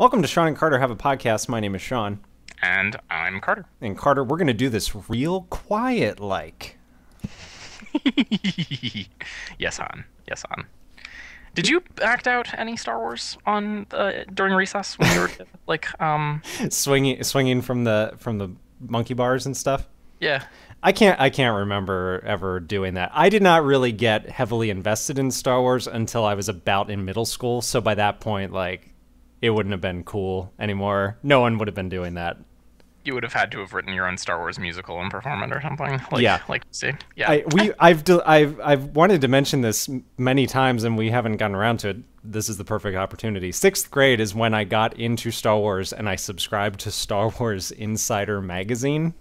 Welcome to Shawn and Carter Have a Podcast. My name is Shawn. And I'm Carter. And Carter, we're going to do this real quiet-like. Yes, Han. Yes, Han. Did you act out any Star Wars on during recess when you were like swinging from the monkey bars and stuff? Yeah. I can't remember ever doing that. I did not really get heavily invested in Star Wars until I was about in middle school. So by that point, like, it wouldn't have been cool anymore. No one would have been doing that. You would have had to have written your own Star Wars musical and perform it or something. Like, yeah. Like, see, yeah. I've wanted to mention this many times and we haven't gotten around to it. This is the perfect opportunity. 6th grade is when I got into Star Wars and I subscribed to Star Wars Insider magazine,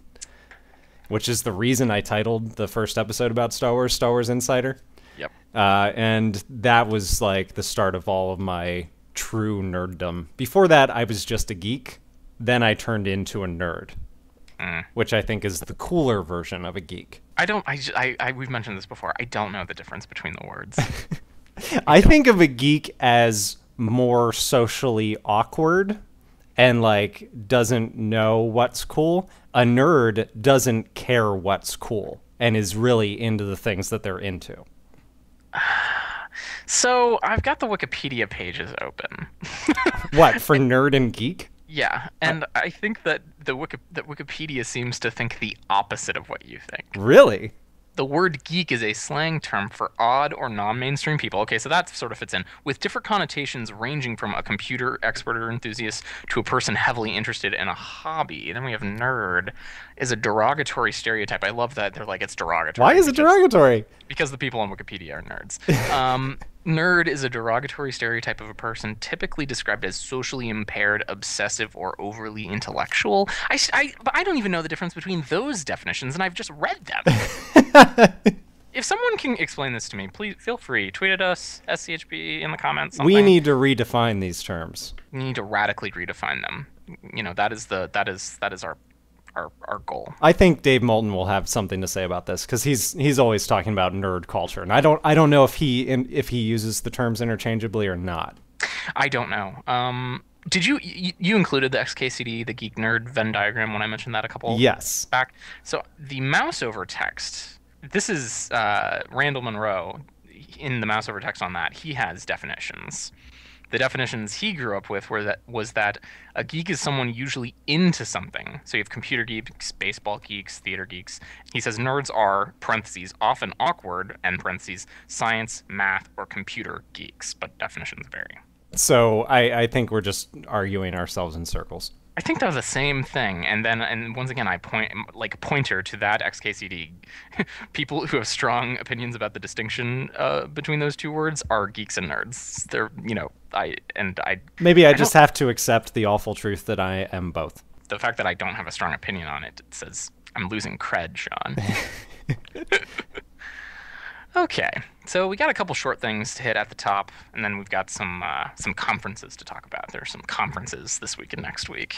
which is the reason I titled the first episode about Star Wars Insider. Yep. And that was like the start of all of my true nerddom. Before that, I was just a geek. Then I turned into a nerd, which I think is the cooler version of a geek. We've mentioned this before. I don't know the difference between the words. I think of a geek as more socially awkward and like doesn't know what's cool. A nerd doesn't care what's cool and is really into the things that they're into. So I've got the Wikipedia pages open. What, for nerd and geek? Yeah, and I think that that Wikipedia seems to think the opposite of what you think. Really? The word geek is a slang term for odd or non-mainstream people. Okay, so that sort of fits in. With different connotations ranging from a computer expert or enthusiast to a person heavily interested in a hobby. Then we have nerd is a derogatory stereotype. I love that they're like, it's derogatory. Why is it derogatory? Because the people on Wikipedia are nerds. Nerd is a derogatory stereotype of a person typically described as socially impaired, obsessive, or overly intellectual. But I don't even know the difference between those definitions, and I've just read them. If someone can explain this to me, please feel free. Tweet at us, SCHP in the comments. Something. We need to redefine these terms. We need to radically redefine them. You know, that is our goal. I think Dave Moulton will have something to say about this because he's always talking about nerd culture, and I don't know if he uses the terms interchangeably or not. I don't know. Did you included the XKCD, the Geek Nerd Venn diagram when I mentioned that a couple back? So the mouse over text. This is Randall Monroe in the mouse over text on that. He has definitions. The definitions he grew up with was that a geek is someone usually into something. So you have computer geeks, baseball geeks, theater geeks. He says nerds are, parentheses, often awkward, end parentheses, science, math, or computer geeks, but definitions vary. So I think we're just arguing ourselves in circles. I think they're the same thing, and once again I pointer to that XKCD. People who have strong opinions about the distinction between those two words are geeks and nerds. They're maybe I just have to accept the awful truth that I am both. The fact that I don't have a strong opinion on it says I'm losing cred, Shawn. Okay, so we got a couple short things to hit at the top, and then we've got some conferences to talk about. There are some conferences this week and next week.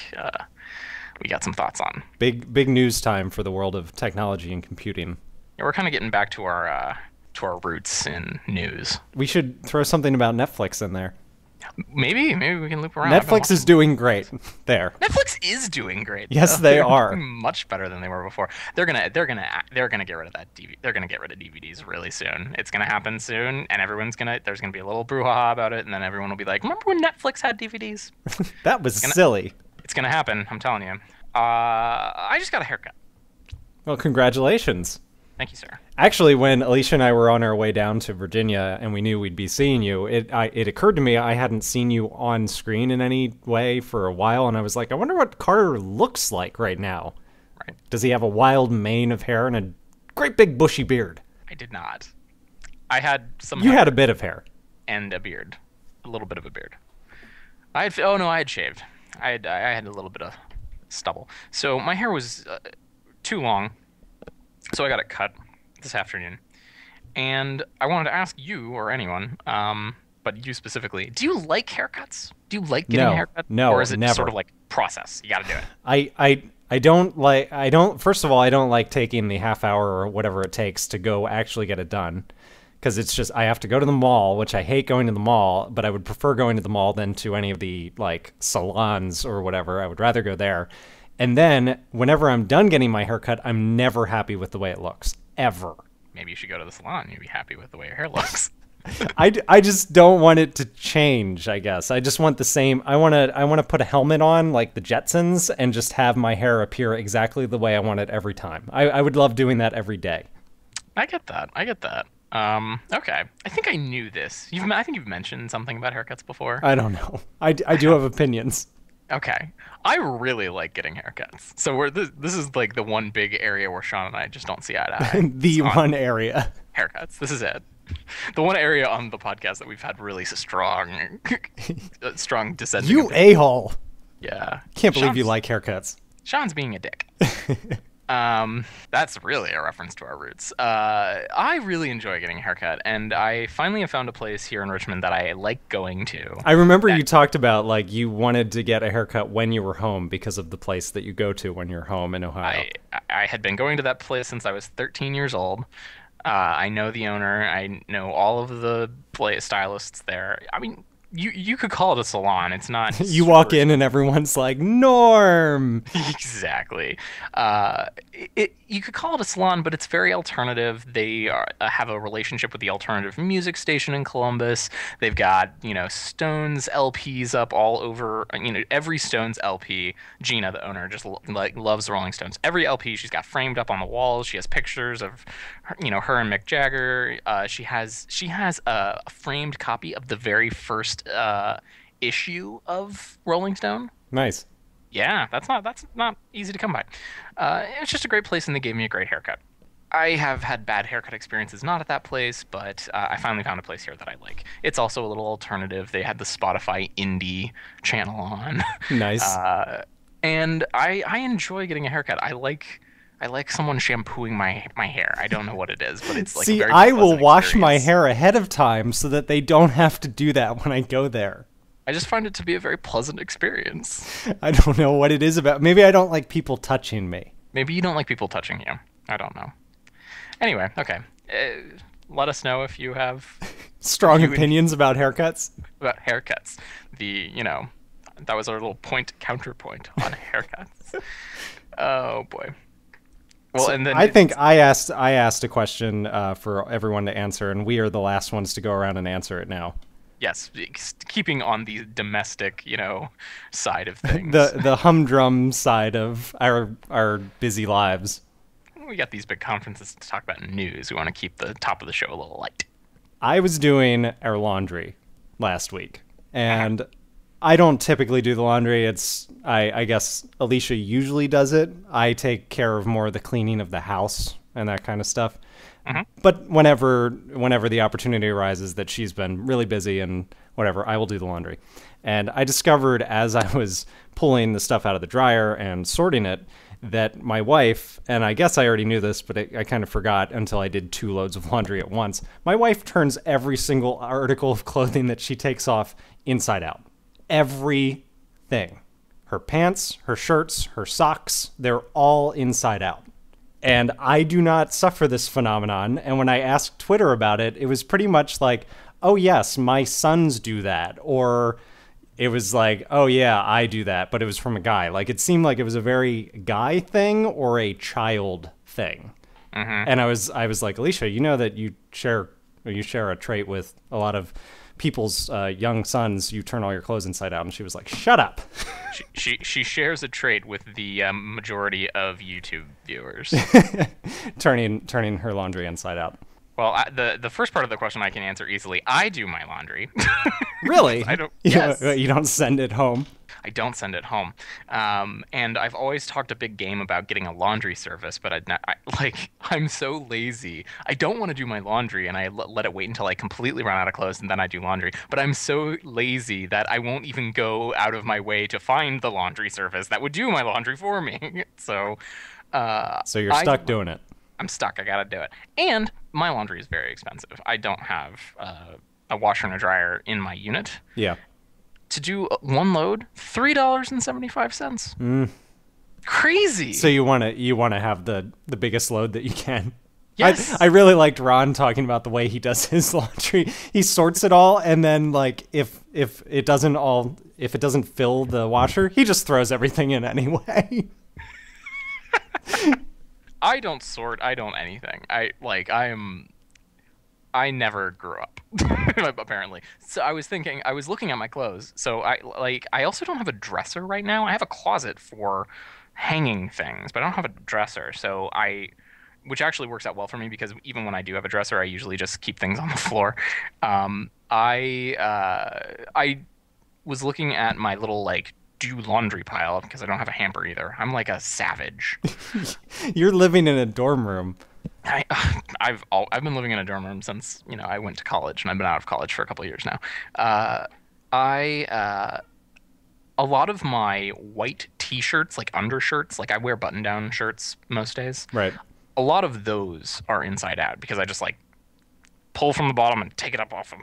We got some thoughts on. Big news time for the world of technology and computing. Yeah, we're kind of getting back to our roots in news. We should throw something about Netflix in there. Maybe we can loop around. Netflix is doing great. There. Netflix is doing great. Yes, they are. Much better than they were before. They're gonna get rid of that DVD. They're gonna get rid of DVDs really soon. It's gonna happen soon, and there's gonna be a little brouhaha about it, and then everyone will be like, "Remember when Netflix had DVDs?" That was silly. It's gonna happen. I'm telling you. I just got a haircut. Well, congratulations. Thank you, sir. Actually, when Alicia and I were on our way down to Virginia and we knew we'd be seeing you, it occurred to me I hadn't seen you on screen in any way for a while, and I was like, I wonder what Carter looks like right now. Right. Does he have a wild mane of hair and a great big bushy beard? I did not. I had some You had a bit of hair. And a beard. A little bit of a beard. I had shaved. I had a little bit of stubble. So my hair was too long. So I got it cut this afternoon, and I wanted to ask you or anyone, but you specifically, do you like haircuts? Do you like getting a haircut? No, or is it never. Sort of like process? You got to do it. I don't. First of all, I don't like taking the half hour or whatever it takes to go actually get it done, because it's just I have to go to the mall, which I hate going to the mall, but I would prefer going to the mall than to any of the like salons or whatever. I would rather go there. And then whenever I'm done getting my haircut, I'm never happy with the way it looks, ever. Maybe you should go to the salon. You'd be happy with the way your hair looks. I just don't want it to change, I guess. I just want the same. I want to put a helmet on like the Jetsons and just have my hair appear exactly the way I want it every time. I would love doing that every day. I get that. Okay. I think I knew this. I think you've mentioned something about haircuts before. I don't know. I do have opinions. Okay. I really like getting haircuts. So this is like the one big area where Shawn and I just don't see eye to eye. The one area. Haircuts. This is it. The one area on the podcast that we've had really strong dissension. You a-hole. Yeah. Can't believe you like haircuts. Shawn's being a dick. That's really a reference to our roots. I really enjoy getting a haircut, and I finally have found a place here in Richmond that I like going to. I remember you talked about like you wanted to get a haircut when you were home because of the place that you go to when you're home in Ohio. I had been going to that place since I was 13 years old. I know the owner. I know all of the stylists there. I mean, you could call it a salon. It's not. You walk in and everyone's like, Norm. Exactly. You could call it a salon, but it's very alternative. They have a relationship with the alternative music station in Columbus. They've got Stones LPs up all over. Every Stones LP. Gina, the owner, just loves the Rolling Stones. Every LP she's got framed up on the walls. She has pictures of her and Mick Jagger. She has a framed copy of the very first issue of Rolling Stone. Nice. Yeah, that's not easy to come by. It's just a great place, and they gave me a great haircut. I have had bad haircut experiences not at that place, but I finally found a place here that I like. It's also a little alternative. They had the Spotify indie channel on. Nice. And I enjoy getting a haircut. I like someone shampooing my hair. I don't know what it is, but it's like See, a very I will wash experience. my hair ahead of time so that they don't have to do that when I go there. I just find it to be a very pleasant experience. I don't know what it is about. Maybe I don't like people touching me. Maybe you don't like people touching you. I don't know. Anyway, okay. Let us know if you have strong opinions about haircuts. About haircuts. That was our little counterpoint on haircuts. Oh boy. Well, and then I think I asked a question for everyone to answer, and we are the last ones to go around and answer it now. Yes, keeping on the domestic, side of things. the humdrum side of our busy lives. We got these big conferences to talk about news. We want to keep the top of the show a little light. I was doing our laundry last week, and I don't typically do the laundry. I guess Alicia usually does it. I take care of more of the cleaning of the house and that kind of stuff. Mm-hmm. But whenever the opportunity arises that she's been really busy and whatever, I will do the laundry. And I discovered as I was pulling the stuff out of the dryer and sorting it that my wife, and I guess I already knew this, but I kind of forgot until I did 2 loads of laundry at once. My wife turns every single article of clothing that she takes off inside out. Everything. Her pants, her shirts, her socks, they're all inside out. And I do not suffer this phenomenon. And when I asked Twitter about it, it was pretty much like, oh, yes, my sons do that. Or it was like, oh, yeah, I do that. But it was from a guy. Like, it seemed like it was a very guy thing or a child thing. Mm-hmm. And I was like, Alicia, you know that you share a trait with a lot of people's young sons. You turn all your clothes inside out. And she was like, shut up. She shares a trait with the majority of YouTube viewers. turning her laundry inside out. Well, the first part of the question I can answer easily. I do my laundry. Really? I don't. Yes. You don't send it home? I don't send it home. And I've always talked a big game about getting a laundry service, but I'm so lazy. I don't want to do my laundry, and I let it wait until I completely run out of clothes, and then I do laundry. But I'm so lazy that I won't even go out of my way to find the laundry service that would do my laundry for me. So you're stuck doing it. I'm stuck. I gotta do it. And my laundry is very expensive. I don't have a washer and a dryer in my unit. Yeah. To do one load, $3.75. Crazy. So you want to have the biggest load that you can. Yes. I really liked Ron talking about the way he does his laundry. He sorts it all, and then like if it doesn't fill the washer, he just throws everything in anyway. I don't sort. I don't anything. I never grew up, apparently. So I was looking at my clothes. So I also don't have a dresser right now. I have a closet for hanging things, but I don't have a dresser. Which actually works out well for me because even when I do have a dresser, I usually just keep things on the floor. I was looking at my little like do laundry pile because I don't have a hamper either. I'm like a savage. You're living in a dorm room. I've been living in a dorm room since I went to college, and I've been out of college for a couple of years now. A lot of my white t-shirts, like undershirts, like I wear button-down shirts most days. Right. A lot of those are inside out because I just like pull from the bottom and take it up off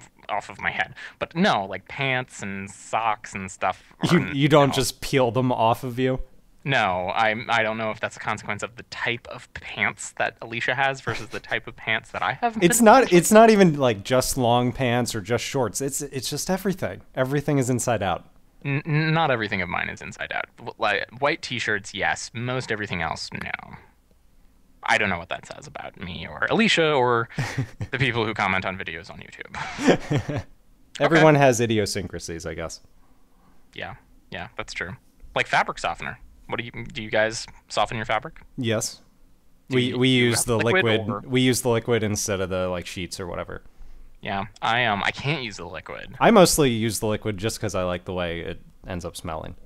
of my head. But no, like pants and socks and stuff. You don't just peel them off of you? No, I don't know if that's a consequence of the type of pants that Alicia has versus the type of pants that I have. It's not even like just long pants or just shorts. It's just everything. Everything is inside out. Not everything of mine is inside out. Like white t-shirts, yes. Most everything else, no. I don't know what that says about me or Alicia or the people who comment on videos on YouTube. Everyone has idiosyncrasies, I guess. Yeah, that's true. Like fabric softener. Do you guys soften your fabric? Yes. We use the liquid. We use the liquid instead of the like sheets or whatever. Yeah, I can't use the liquid. I mostly use the liquid just because I like the way it ends up smelling.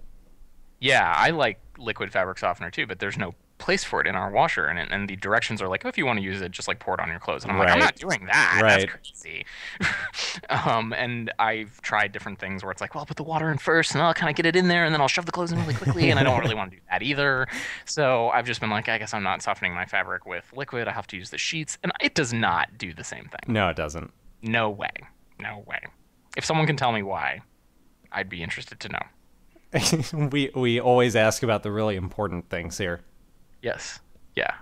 Yeah, I like liquid fabric softener too, but there's no place for it in our washer, and the directions are like, oh, if you want to use it, just like pour it on your clothes. And I'm like, I'm not doing that. Right. That's crazy. And I've tried different things where it's like, well, I'll put the water in first, and I'll kind of get it in there, and then I'll shove the clothes in really quickly, and I don't really want to do that either. So I've just been like, I guess I'm not softening my fabric with liquid. I have to use the sheets, and it does not do the same thing. No, it doesn't. No way. If someone can tell me why, I'd be interested to know. We always ask about the really important things here. Yes. Yeah.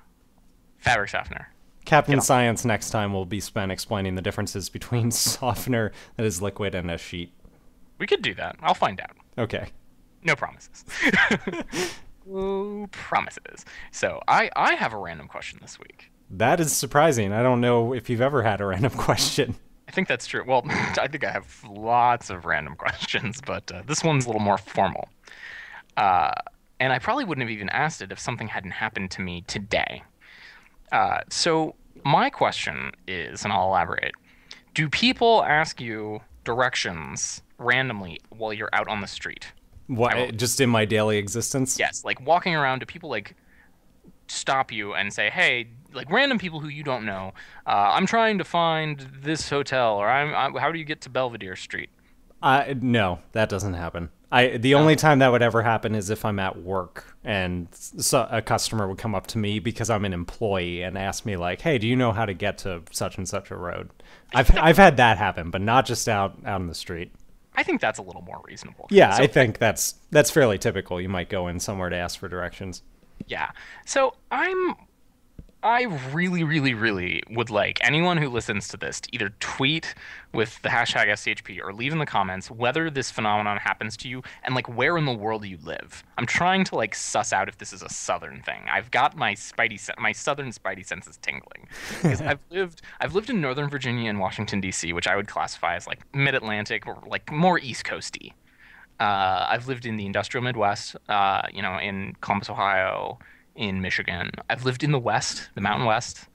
Fabric softener. Captain Science next time will be spent explaining the differences between softener that is liquid and a sheet. We could do that. I'll find out. Okay. No promises. No promises. So I have a random question this week. That is surprising. I don't know if you've ever had a random question. I think that's true. Well, I think I have lots of random questions, but this one's a little more formal. And I probably wouldn't have even asked it if something hadn't happened to me today. So my question is, and I'll elaborate, do people ask you directions randomly while you're out on the street? What, just in my daily existence? Yes, like walking around, do people like stop you and say, hey, like random people who you don't know, I'm trying to find this hotel, or how do you get to Belvedere Street? No, that doesn't happen. The only time that would ever happen is if I'm at work and a customer would come up to me because I'm an employee and ask me like, "Hey, do you know how to get to such and such a road?" I've had that happen, but not just out in the street. I think that's a little more reasonable. Yeah, I think that's fairly typical. You might go in somewhere to ask for directions. Yeah. So I really, really, really would like anyone who listens to this to either tweet with the hashtag SCHP or leave in the comments whether this phenomenon happens to you and like where in the world you live. I'm trying to like suss out if this is a southern thing. I've got my southern spidey senses tingling because I've lived in Northern Virginia and Washington D.C., which I would classify as like mid-Atlantic or like more East Coasty. I've lived in the industrial Midwest, in Columbus, Ohio, in Michigan. I've lived in the West, the Mountain West,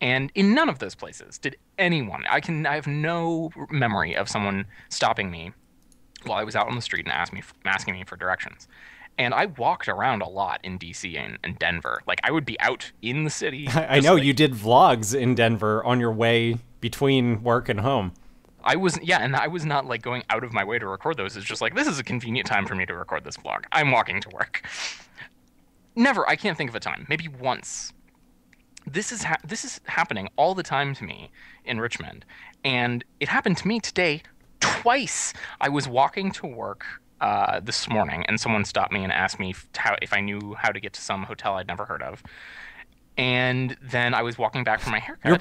and in none of those places did anyone. I have no memory of someone stopping me while I was out on the street and asking me for directions. And I walked around a lot in DC and Denver. Like I would be out in the city. I know you did vlogs in Denver on your way between work and home. And I was not like going out of my way to record those. It's just like, this is a convenient time for me to record this vlog. I'm walking to work. Never. I can't think of a time. Maybe once. This is happening all the time to me in Richmond, and it happened to me today twice. I was walking to work this morning, and someone stopped me and asked me if I knew how to get to some hotel I'd never heard of. And then I was walking back from my haircut. You're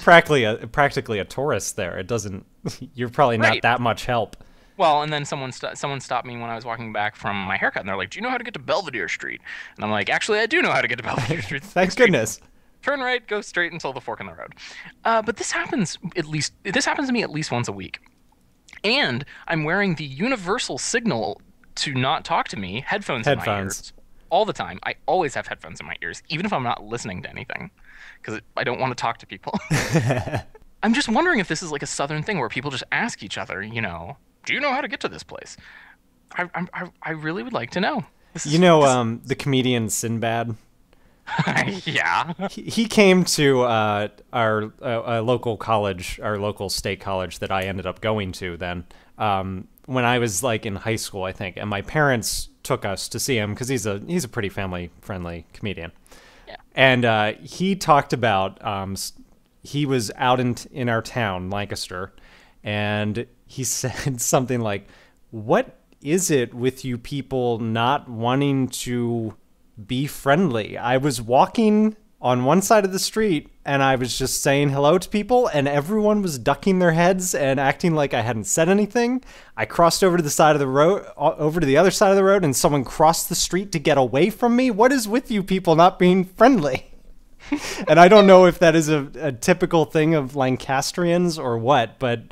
practically a tourist there. It doesn't. You're probably not that much help. Well, and then someone stopped me when I was walking back from my haircut, and they're like, "Do you know how to get to Belvedere Street?" And I'm like, "Actually, I do know how to get to Belvedere Street." Thank goodness. Turn right, go straight until the fork in the road. But this happens to me at least once a week, and I'm wearing the universal signal to not talk to me headphones in my ears all the time. I always have headphones in my ears, even if I'm not listening to anything, because I don't want to talk to people. I'm just wondering if this is like a Southern thing where people just ask each other, do you know how to get to this place? I really would like to know. The comedian Sinbad? Yeah. He came to our local college, our local state college that I ended up going to then when I was like in high school, I think. And my parents took us to see him because he's a pretty family-friendly comedian. Yeah. And he talked about he was out in our town, Lancaster, and he said something like, "What is it with you people not wanting to be friendly? I was walking on one side of the street and I was just saying hello to people and everyone was ducking their heads and acting like I hadn't said anything. I crossed over to the other side of the road and someone crossed the street to get away from me. What is with you people not being friendly?" And I don't know if that is a typical thing of Lancastrians or what, but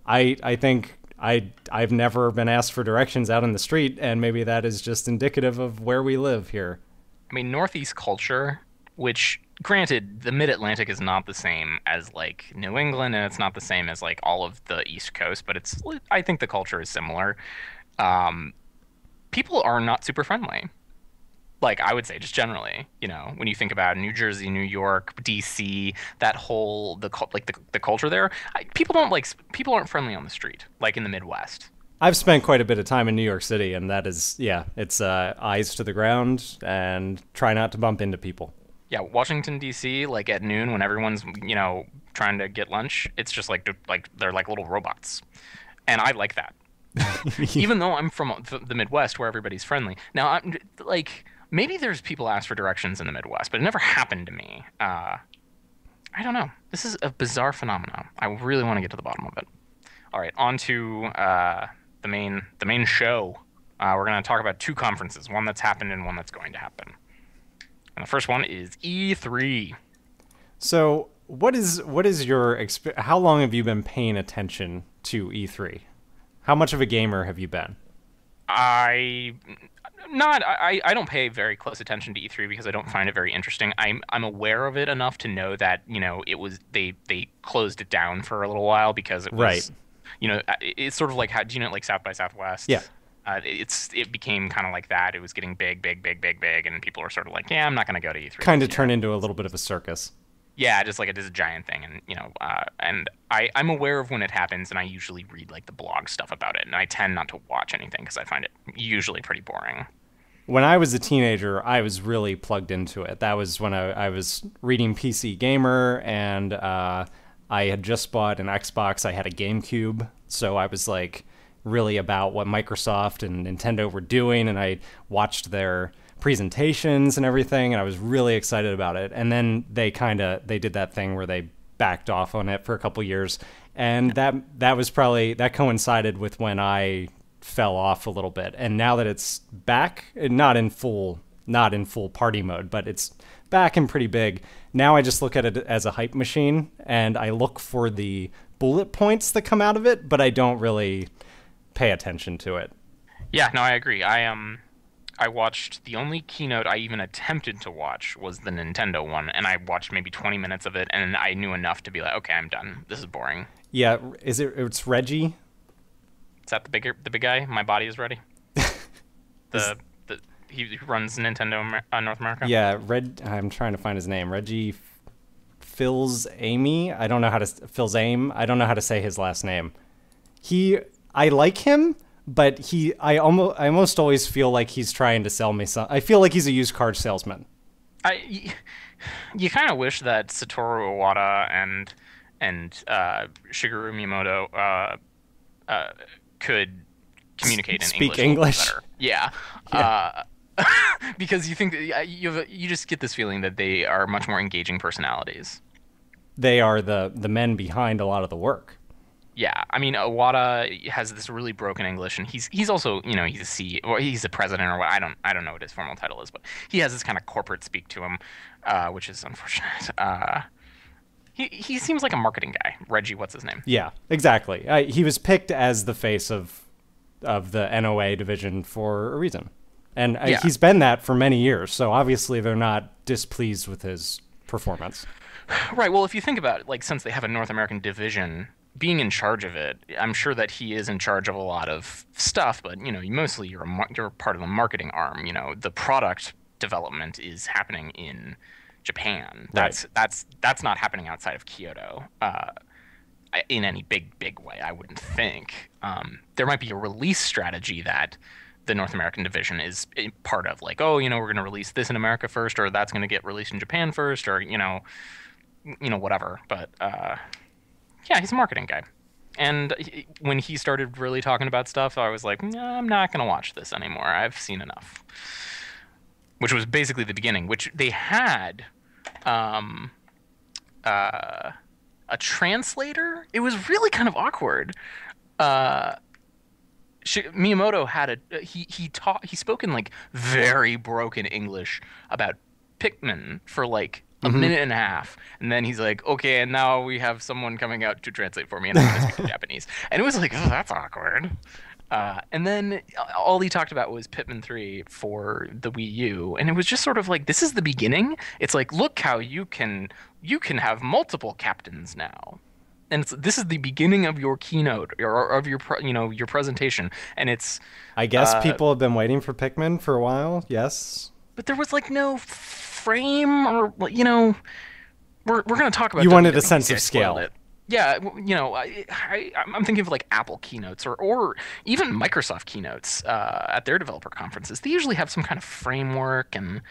I think I've never been asked for directions out in the street, and maybe that is just indicative of where we live here. I mean, Northeast culture, which, granted, the Mid-Atlantic is not the same as, like, New England, and it's not the same as, like, all of the East Coast, but I think the culture is similar. People are not super friendly. Like, I would say, just generally, when you think about New Jersey, New York, DC, that whole the culture there, people aren't friendly on the street like in the Midwest. I've spent quite a bit of time in New York City, and that is, it's eyes to the ground and try not to bump into people. Yeah, Washington D.C., like at noon when everyone's trying to get lunch, it's just like they're like little robots, and I like that. Even though I'm from the Midwest where everybody's friendly. Now I'm like. Maybe there's people ask for directions in the Midwest, but it never happened to me. I don't know. This is a bizarre phenomenon. I really want to get to the bottom of it. All right, on to the main show. We're going to talk about two conferences, one that's happened and one that's going to happen. And the first one is E3. So, what is your how long have you been paying attention to E3? How much of a gamer have you been? I don't pay very close attention to E3 because I don't find it very interesting. I'm aware of it enough to know that it was they closed it down for a little while because it was it's sort of like like South by Southwest. Yeah. It became kind of like that. It was getting big, and people were sort of like, yeah, I'm not going to go to E3. Kind of turned into a little bit of a circus. Yeah, just like it is a giant thing, and I'm aware of when it happens, and I usually read like the blog stuff about it, and I tend not to watch anything because I find it usually pretty boring. When I was a teenager, I was really plugged into it. That was when I was reading PC Gamer, and I had just bought an Xbox. I had a GameCube, so I was like really about what Microsoft and Nintendo were doing, and I watched their presentations and everything, and I was really excited about it. And then they did that thing where they backed off on it for a couple years, and that coincided with when I fell off a little bit. And now that it's back, not in full party mode, but it's back and pretty big, now I just look at it as a hype machine, and I look for the bullet points that come out of it, but I don't really pay attention to it. Yeah, no, I agree. I watched the only keynote I even attempted to watch was the Nintendo one, and I watched maybe 20 minutes of it, and I knew enough to be like, okay, I'm done. This is boring. Yeah, it's Reggie? Is that the big guy? My body is ready. He runs Nintendo North America. Yeah, I'm trying to find his name. Reggie Fils-Aimé. I don't know how to say his last name. I like him, but I almost always feel like he's trying to sell me something. I feel like he's a used car salesman. You kind of wish that Satoru Iwata and Shigeru Miyamoto could communicate in Speak English. Better. Yeah. Because you think that you just get this feeling that they are much more engaging personalities. They are the men behind a lot of the work. Yeah, I mean, Iwata has this really broken English, and he's also, he's a or he's a president or what. I don't know what his formal title is, but he has this kind of corporate speak to him, which is unfortunate. He seems like a marketing guy. Reggie, what's his name? Yeah, exactly. He was picked as the face of the NOA division for a reason, and he's been that for many years. So obviously they're not displeased with his performance. Right. Well, if you think about it, like since they have a North American division, being in charge of it, I'm sure that he is in charge of a lot of stuff, but mostly you're part of the marketing arm. The product development is happening in Japan. Right. That's not happening outside of Kyoto in any big way, I wouldn't think. There might be a release strategy that the North American division is part of, like, we're going to release this in America first, or that's going to get released in Japan first, or whatever. But yeah, he's a marketing guy. And when he started really talking about stuff, I was like, nah, I'm not going to watch this anymore. I've seen enough. Which was basically the beginning, which they had a translator. It was really kind of awkward. Miyamoto had he spoke in like very broken English about Pikmin for like a minute and a half, and then he's like, okay, and now we have someone coming out to translate for me, and I'm going to speak Japanese. And it was like, oh, that's awkward. And then all he talked about was Pikmin 3 for the Wii U, and it was just sort of like, this is the beginning. It's like, look how you can have multiple captains now, and this is the beginning of your keynote or of your your presentation, and it's. I guess people have been waiting for Pikmin for a while. Yes, but there was like no frame, or we're going to talk about. You wanted a sense of scale. Yeah, I'm thinking of like Apple keynotes or even Microsoft keynotes at their developer conferences. They usually have some kind of framework, and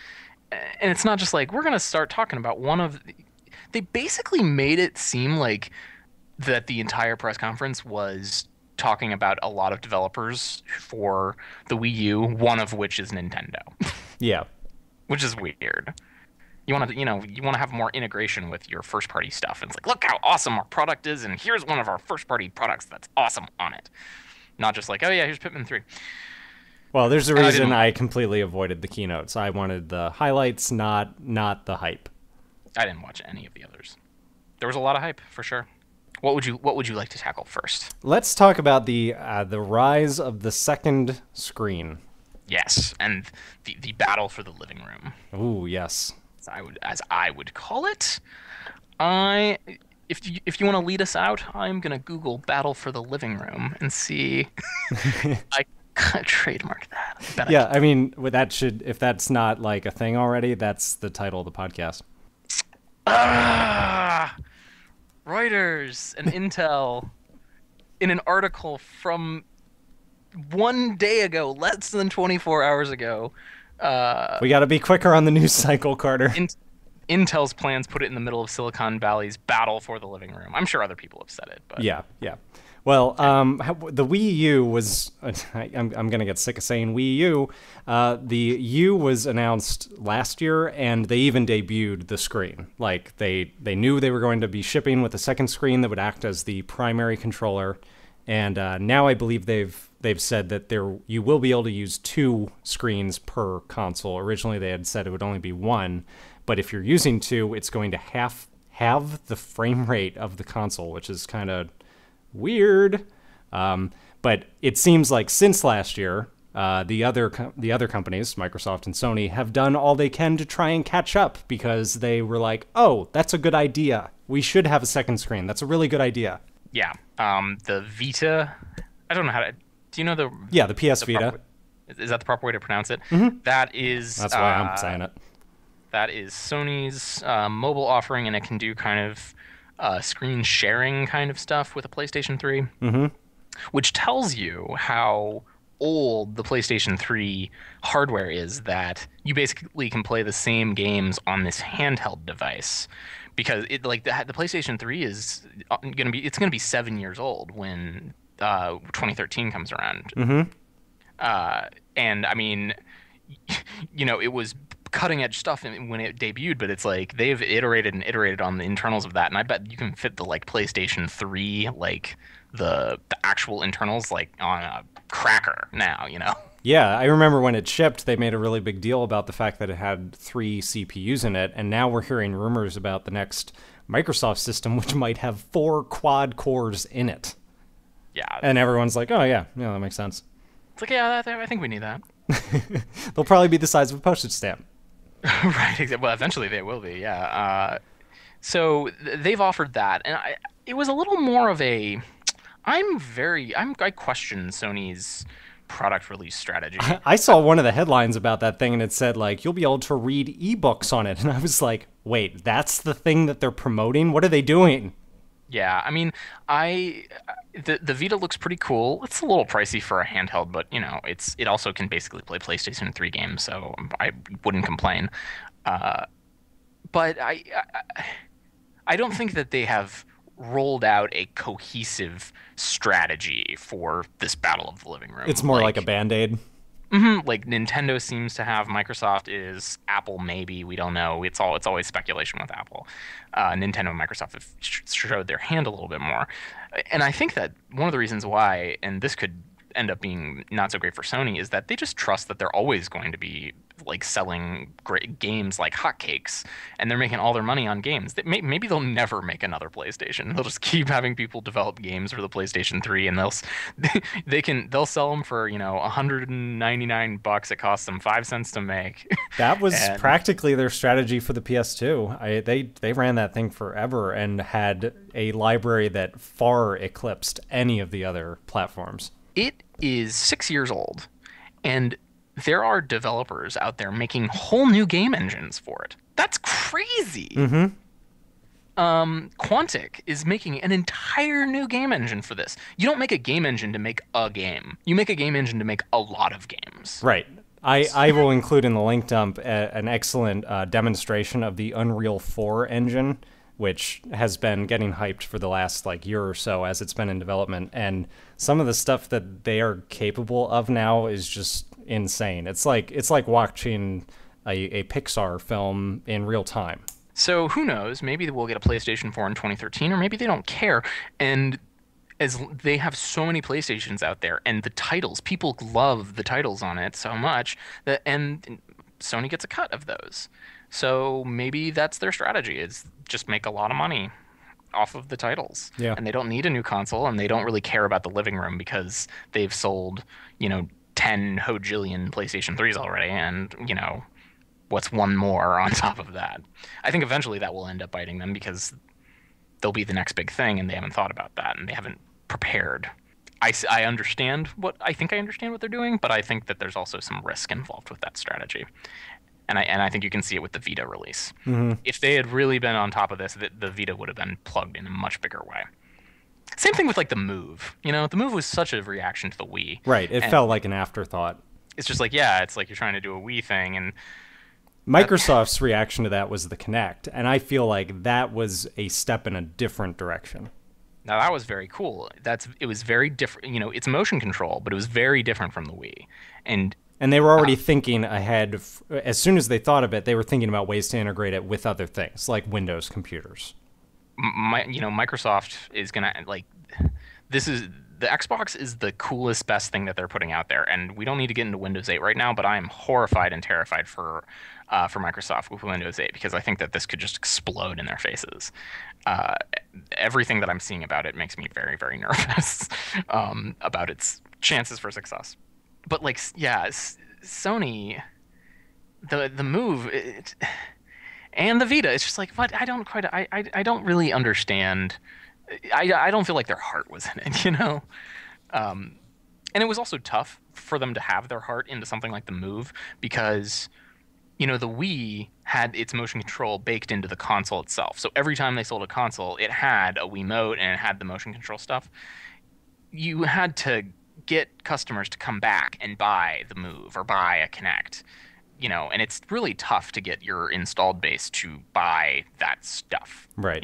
it's not just like, we're going to start talking about one of. They basically made it seem like that the entire press conference was talking about a lot of developers for the Wii U, one of which is Nintendo. Yeah, which is weird. You want to have more integration with your first party stuff. And it's like, look how awesome our product is, and here's one of our first party products that's awesome on it. Not just like, oh yeah, here's Pikmin 3. Well, there's a reason I completely avoided the keynotes. I wanted the highlights, not the hype. I didn't watch any of the others. There was a lot of hype for sure. What would you like to tackle first? Let's talk about the rise of the second screen. Yes, and the battle for the living room. Ooh, yes. As I would call it. If you want to lead us out, I'm gonna Google "battle for the living room" and see. I trademark that. Yeah, I mean, if that's not like a thing already, that's the title of the podcast. Reuters and Intel, in an article from 1 day ago, less than 24 hours ago. We got to be quicker on the news cycle, Carter. Intel's plans put it in the middle of Silicon Valley's battle for the living room. I'm sure other people have said it, but yeah. Well, the Wii U was. I'm gonna get sick of saying Wii U. The U was announced last year, and they even debuted the screen. Like they knew they were going to be shipping with a second screen that would act as the primary controller, and now I believe they've said that you will be able to use 2 screens per console. Originally, they had said it would only be 1, but if you're using 2, it's going to have the frame rate of the console, which is kind of weird. But it seems like since last year, the other companies, Microsoft and Sony, have done all they can to try and catch up, because they were like, oh, that's a good idea. We should have a second screen. That's a really good idea. Yeah. The Vita, I don't know how to. Do you know the? Yeah, the PS Vita. Is that the proper way to pronounce it? Mm-hmm. That's why I'm saying it. That is Sony's mobile offering, and it can do kind of screen sharing kind of stuff with a PlayStation 3, which tells you how old the PlayStation 3 hardware is, that you basically can play the same games on this handheld device. Because the PlayStation 3 is going to be 7 years old when 2013 comes around. Mm-hmm. And I mean, it was cutting edge stuff when it debuted, but it's like they've iterated and iterated on the internals of that, and I bet you can fit the like PlayStation 3 like the actual internals like on a cracker now, Yeah, I remember when it shipped, they made a really big deal about the fact that it had 3 CPUs in it, and now we're hearing rumors about the next Microsoft system, which might have 4 quad cores in it. Yeah. And everyone's like, oh, yeah, that makes sense. It's like, yeah, I think we need that. They'll probably be the size of a postage stamp. Right, exactly. Well, eventually they will be, yeah. So they've offered that, and it was a little more of a... I question Sony's product release strategy. I saw one of the headlines about that thing, and it said, like, you'll be able to read ebooks on it. And I was like, wait, that's the thing that they're promoting? What are they doing? Yeah, I mean, the Vita looks pretty cool. It's a little pricey for a handheld, but it also can basically play PlayStation 3 games, so I wouldn't complain. But I don't think that they have rolled out a cohesive strategy for this battle of the living room. It's more like a Band-Aid. Mm-hmm, like Nintendo seems to have, Microsoft is, Apple maybe, we don't know. It's always speculation with Apple. Nintendo and Microsoft have showed their hand a little bit more. And I think that one of the reasons why, and this could end up being not so great for Sony, is that they just trust that they're always going to be like selling great games like hotcakes, and they're making all their money on games. Maybe they'll never make another PlayStation. They'll just keep having people develop games for the PlayStation 3, and they'll sell them for $199. It costs them 5 cents to make. That was practically their strategy for the PS2. They ran that thing forever and had a library that far eclipsed any of the other platforms. It is 6 years old, and there are developers out there making whole new game engines for it. That's crazy. Mm-hmm. Quantic is making an entire new game engine for this. You don't make a game engine to make a game. You make a game engine to make a lot of games. Right. I will include in the link dump an excellent demonstration of the Unreal 4 engine, which has been getting hyped for the last year or so as it's been in development. And some of the stuff that they are capable of now is just insane. It's like watching a Pixar film in real time. So who knows? Maybe we'll get a PlayStation 4 in 2013, or maybe they don't care. And as they have so many PlayStations out there, and the titles, people love the titles on it so much and Sony gets a cut of those. So maybe that's their strategy, is just make a lot of money off of the titles. Yeah. And they don't need a new console, and they don't really care about the living room because they've sold, 10 hojillion PlayStation 3s already, and, what's one more on top of that? I think eventually that will end up biting them because they'll be the next big thing, and they haven't thought about that, and they haven't prepared. I understand what they're doing, but I think that there's also some risk involved with that strategy. And I think you can see it with the Vita release. Mm-hmm. If they had really been on top of this, the Vita would have been plugged in a much bigger way. Same thing with the Move. The Move was such a reaction to the Wii. Right. It felt like an afterthought. It's just it's like you're trying to do a Wii thing, and Microsoft's reaction to that was the Kinect, and I feel like that was a step in a different direction. Now that was very cool. It was very different. It's motion control, but it was very different from the Wii, and they were already thinking ahead. As soon as they thought of it, they were thinking about ways to integrate it with other things, like Windows computers. Microsoft is gonna the Xbox is the coolest, best thing that they're putting out there, and we don't need to get into Windows 8 right now. But I am horrified and terrified for Microsoft with Windows 8, because I think that this could just explode in their faces. Everything that I'm seeing about it makes me very, very nervous about its chances for success. But Sony, the Move, and the Vita, it's just what I don't really understand. I don't feel like their heart was in it, and it was also tough for them to have their heart into something like the Move, because the Wii had its motion control baked into the console itself. So every time they sold a console, it had a Wiimote and it had the motion control stuff. You had to get customers to come back and buy the Move or buy a Kinect, and it's really tough to get your installed base to buy that stuff. Right.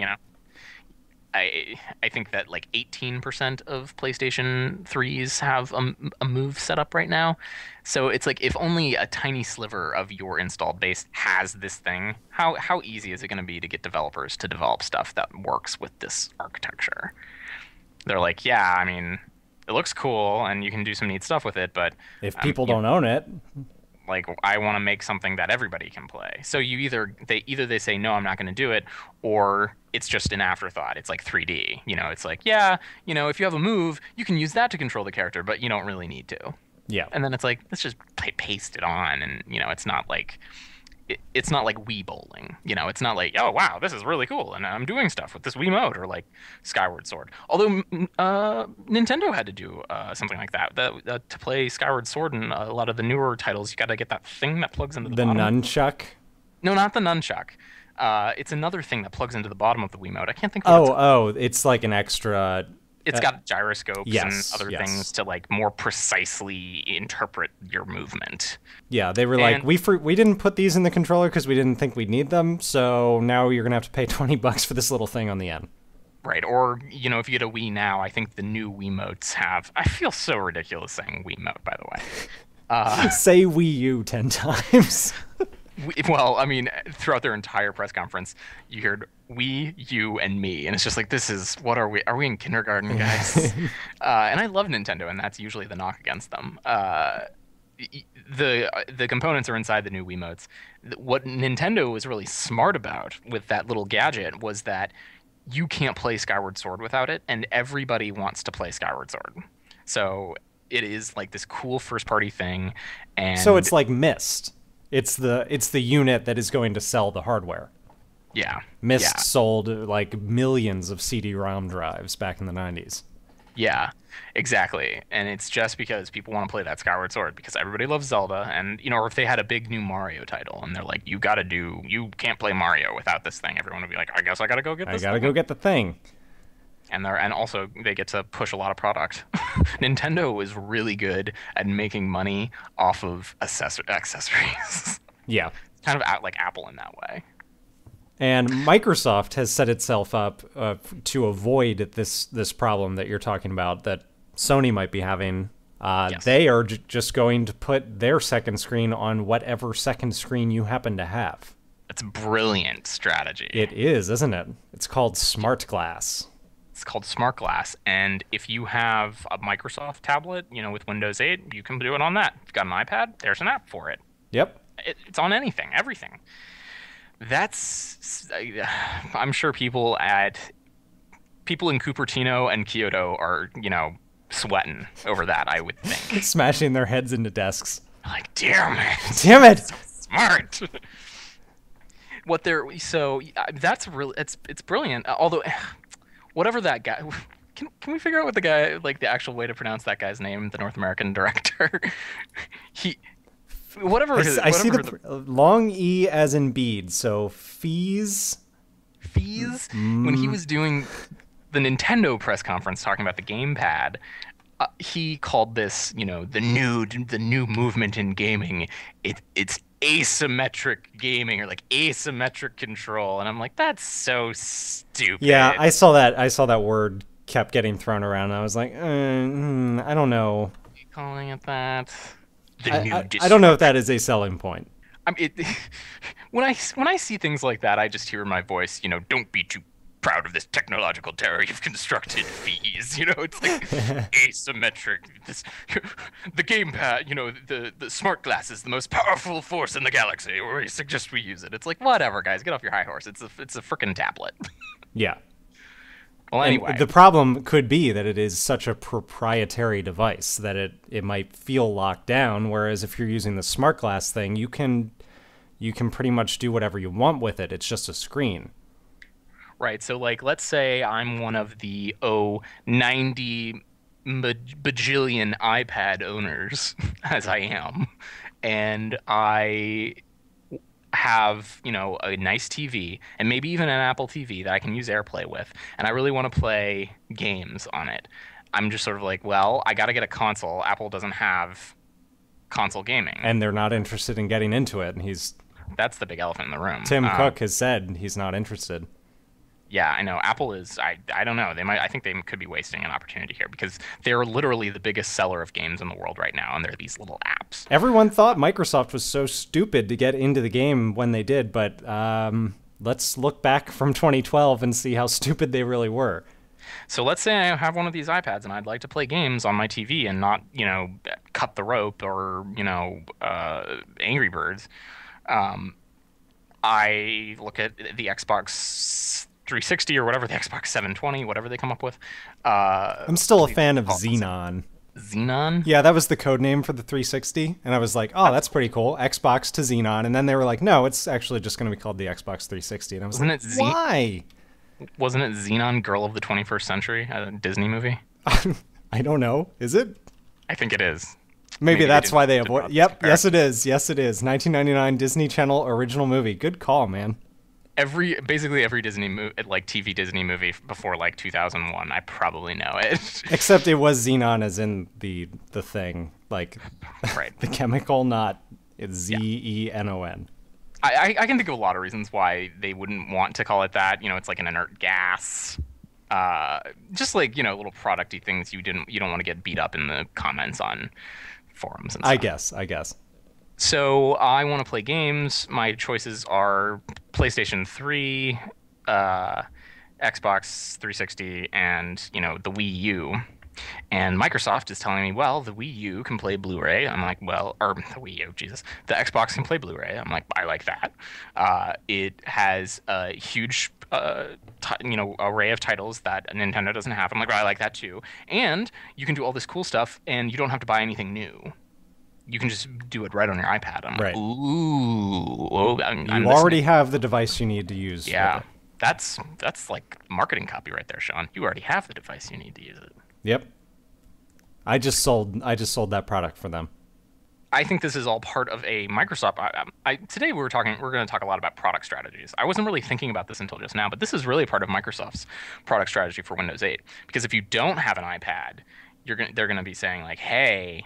I think that like 18% of PlayStation 3s have a move set up right now. So it's like if only a tiny sliver of your installed base has this thing, how easy is it going to be to get developers to develop stuff that works with this architecture? They're like, yeah, I mean, it looks cool and you can do some neat stuff with it, but if people don't own it, like I want to make something that everybody can play. So you either they say no, I'm not going to do it, or it's just an afterthought. It's like 3D. It's like, yeah, if you have a move, you can use that to control the character, but you don't really need to. Yeah. And then it's like, let's just paste it on, and it's not like it's not like Wii bowling. It's not like, oh wow, this is really cool, and I'm doing stuff with this Wiimote, or like Skyward Sword. Although Nintendo had to do something like that. To play Skyward Sword and a lot of the newer titles, you got to get that thing that plugs into the bottom. Nunchuck? No, not the nunchuck. It's another thing that plugs into the bottom of the Wiimote. I can't think of it's like an extra. It's got gyroscopes and other yes. things to like more precisely interpret your movement. Yeah, they were like, we didn't put these in the controller because we didn't think we'd need them, so now you're gonna have to pay $20 for this little thing on the end. Right, or if you get a Wii now, I think the new Wiimotes have. I feel so ridiculous saying Wiimote, by the way. Say Wii U 10 times. Well, I mean, throughout their entire press conference, you heard we, you, and me, and it's just like, this is, what are we? Are we in kindergarten, guys? And I love Nintendo, and that's usually the knock against them. The components are inside the new Wiimotes. What Nintendo was really smart about with that little gadget was that you can't play Skyward Sword without it, and everybody wants to play Skyward Sword. So it is like this cool first-party thing, and so it's like Myst. It's the unit that is going to sell the hardware. Yeah. Myst sold like millions of CD-ROM drives back in the 90s. Yeah, exactly. And it's just because people want to play that Skyward Sword because everybody loves Zelda, and or if they had a big new Mario title and they're like, you can't play Mario without this thing, everyone would be like, I guess I gotta go get this thing. Go get the thing. And also they get to push a lot of product. Nintendo is really good at making money off of accessories. Yeah. Kind of like Apple in that way. And Microsoft has set itself up to avoid this problem that you're talking about that Sony might be having. Yes. They are just going to put their second screen on whatever second screen you happen to have. It's a brilliant strategy. It is, isn't it? It's called Smart Glass. It's called Smart Glass, and if you have a Microsoft tablet, with Windows 8, you can do it on that. If you've got an iPad, there's an app for it. Yep. It's on anything, everything. I'm sure people in Cupertino and Kyoto are, sweating over that, I would think. Smashing their heads into desks. Like, damn it. Damn it. So smart. That's really, it's brilliant. Although, whatever that guy, can we figure out what the guy, like the actual way to pronounce that guy's name, the North American director? I see the long E as in bead, so Fees. When he was doing the Nintendo press conference talking about the gamepad, he called this, the new movement in gaming. It's asymmetric gaming, or like asymmetric control, and I'm like, that's so stupid. Yeah, I saw that word kept getting thrown around, and I was like, I don't know. Are you calling it that? I don't know if that is a selling point. When I see things like that, I just hear in my voice, don't be too proud of this technological terror you've constructed, Fees. It's like asymmetric. The gamepad, the smart glass is the most powerful force in the galaxy, or I suggest we use it. It's like, whatever, guys, get off your high horse. It's a frickin' tablet. Yeah. Well, anyway. And the problem could be that it is such a proprietary device that it might feel locked down, whereas if you're using the smart glass thing, you can pretty much do whatever you want with it. It's just a screen. Right, so like, let's say I'm one of the 90 bajillion iPad owners, as I am, and I have, a nice TV, and maybe even an Apple TV that I can use AirPlay with, and I really want to play games on it. I'm just sort of like, well, I got to get a console. Apple doesn't have console gaming. And they're not interested in getting into it, and that's the big elephant in the room. Tim Cook has said he's not interested. Yeah, I know. Apple is. I don't know. They might. I think they could be wasting an opportunity here because they're literally the biggest seller of games in the world right now, and they're these little apps. Everyone thought Microsoft was so stupid to get into the game when they did, but let's look back from 2012 and see how stupid they really were. So let's say I have one of these iPads and I'd like to play games on my TV and not, cut the rope or, Angry Birds. I look at the Xbox 360 or whatever, the Xbox 720, whatever they come up with. I'm still a fan of Xenon. Xenon? Yeah, that was the code name for the 360, and I was like, oh, that's pretty cool. Xbox to Xenon, and then they were like, no, it's actually just going to be called the Xbox 360, and I was like, why? Wasn't it Xenon, Girl of the 21st Century, a Disney movie? I don't know. Is it? I think it is. Maybe that's why they avoid. Yep, yes it is. Yes it is. 1999 Disney Channel original movie. Good call, man. Basically every Disney TV Disney movie before 2001, I probably know it. Except it was Xenon, as in the thing, right. The chemical, not Zenon. I can think of a lot of reasons why they wouldn't want to call it that. It's like an inert gas. Just little producty things you don't want to get beat up in the comments on forums and stuff. I guess. So I want to play games. My choices are PlayStation 3, Xbox 360, and the Wii U. And Microsoft is telling me, well, the Wii U can play Blu-ray. I'm like, well, or the Wii U, Jesus. The Xbox can play Blu-ray. I'm like, I like that. It has a huge, array of titles that Nintendo doesn't have. I'm like, well, I like that too. And you can do all this cool stuff, and you don't have to buy anything new. You can just do it right on your iPad. I'm like, ooh. Oh, you already have the device you need to use. Yeah, that's like marketing copy right there, Shawn. You already have the device you need to use it. Yep. I just sold that product for them. I think this is all part of a Microsoft. Today we're going to talk a lot about product strategies. I wasn't really thinking about this until just now, but this is really part of Microsoft's product strategy for Windows 8. Because if you don't have an iPad, they're going to be saying like, hey,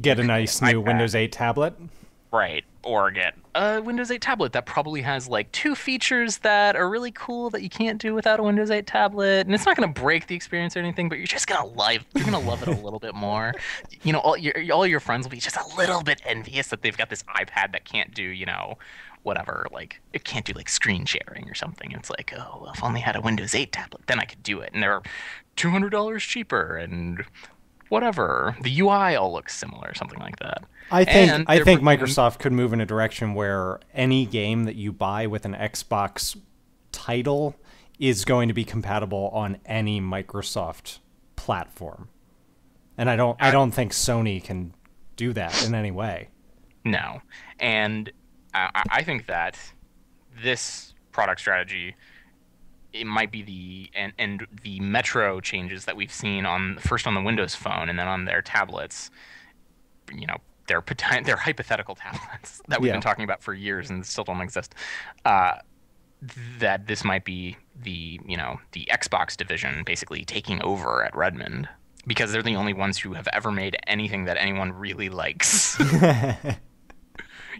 get a nice new Windows 8 tablet. Right. Or get a Windows 8 tablet that probably has 2 features that are really cool that you can't do without a Windows 8 tablet. And it's not going to break the experience or anything, but you're just going to love it a little bit more. All your friends will be just a little bit envious that they've got this iPad that can't do, whatever, it can't do screen sharing or something. It's like, oh, well, if I only had a Windows 8 tablet, then I could do it. And they're $200 cheaper and whatever. The UI all looks similar, something like that. I think Microsoft could move in a direction where any game that you buy with an Xbox title is going to be compatible on any Microsoft platform. And I don't think Sony can do that in any way. No. And I think that this product strategy, it might be the Metro changes that we've seen first on the Windows Phone and then on their tablets. They're hypothetical tablets that we've been talking about for years and still don't exist. That this might be the Xbox division basically taking over at Redmond because they're the only ones who have ever made anything that anyone really likes.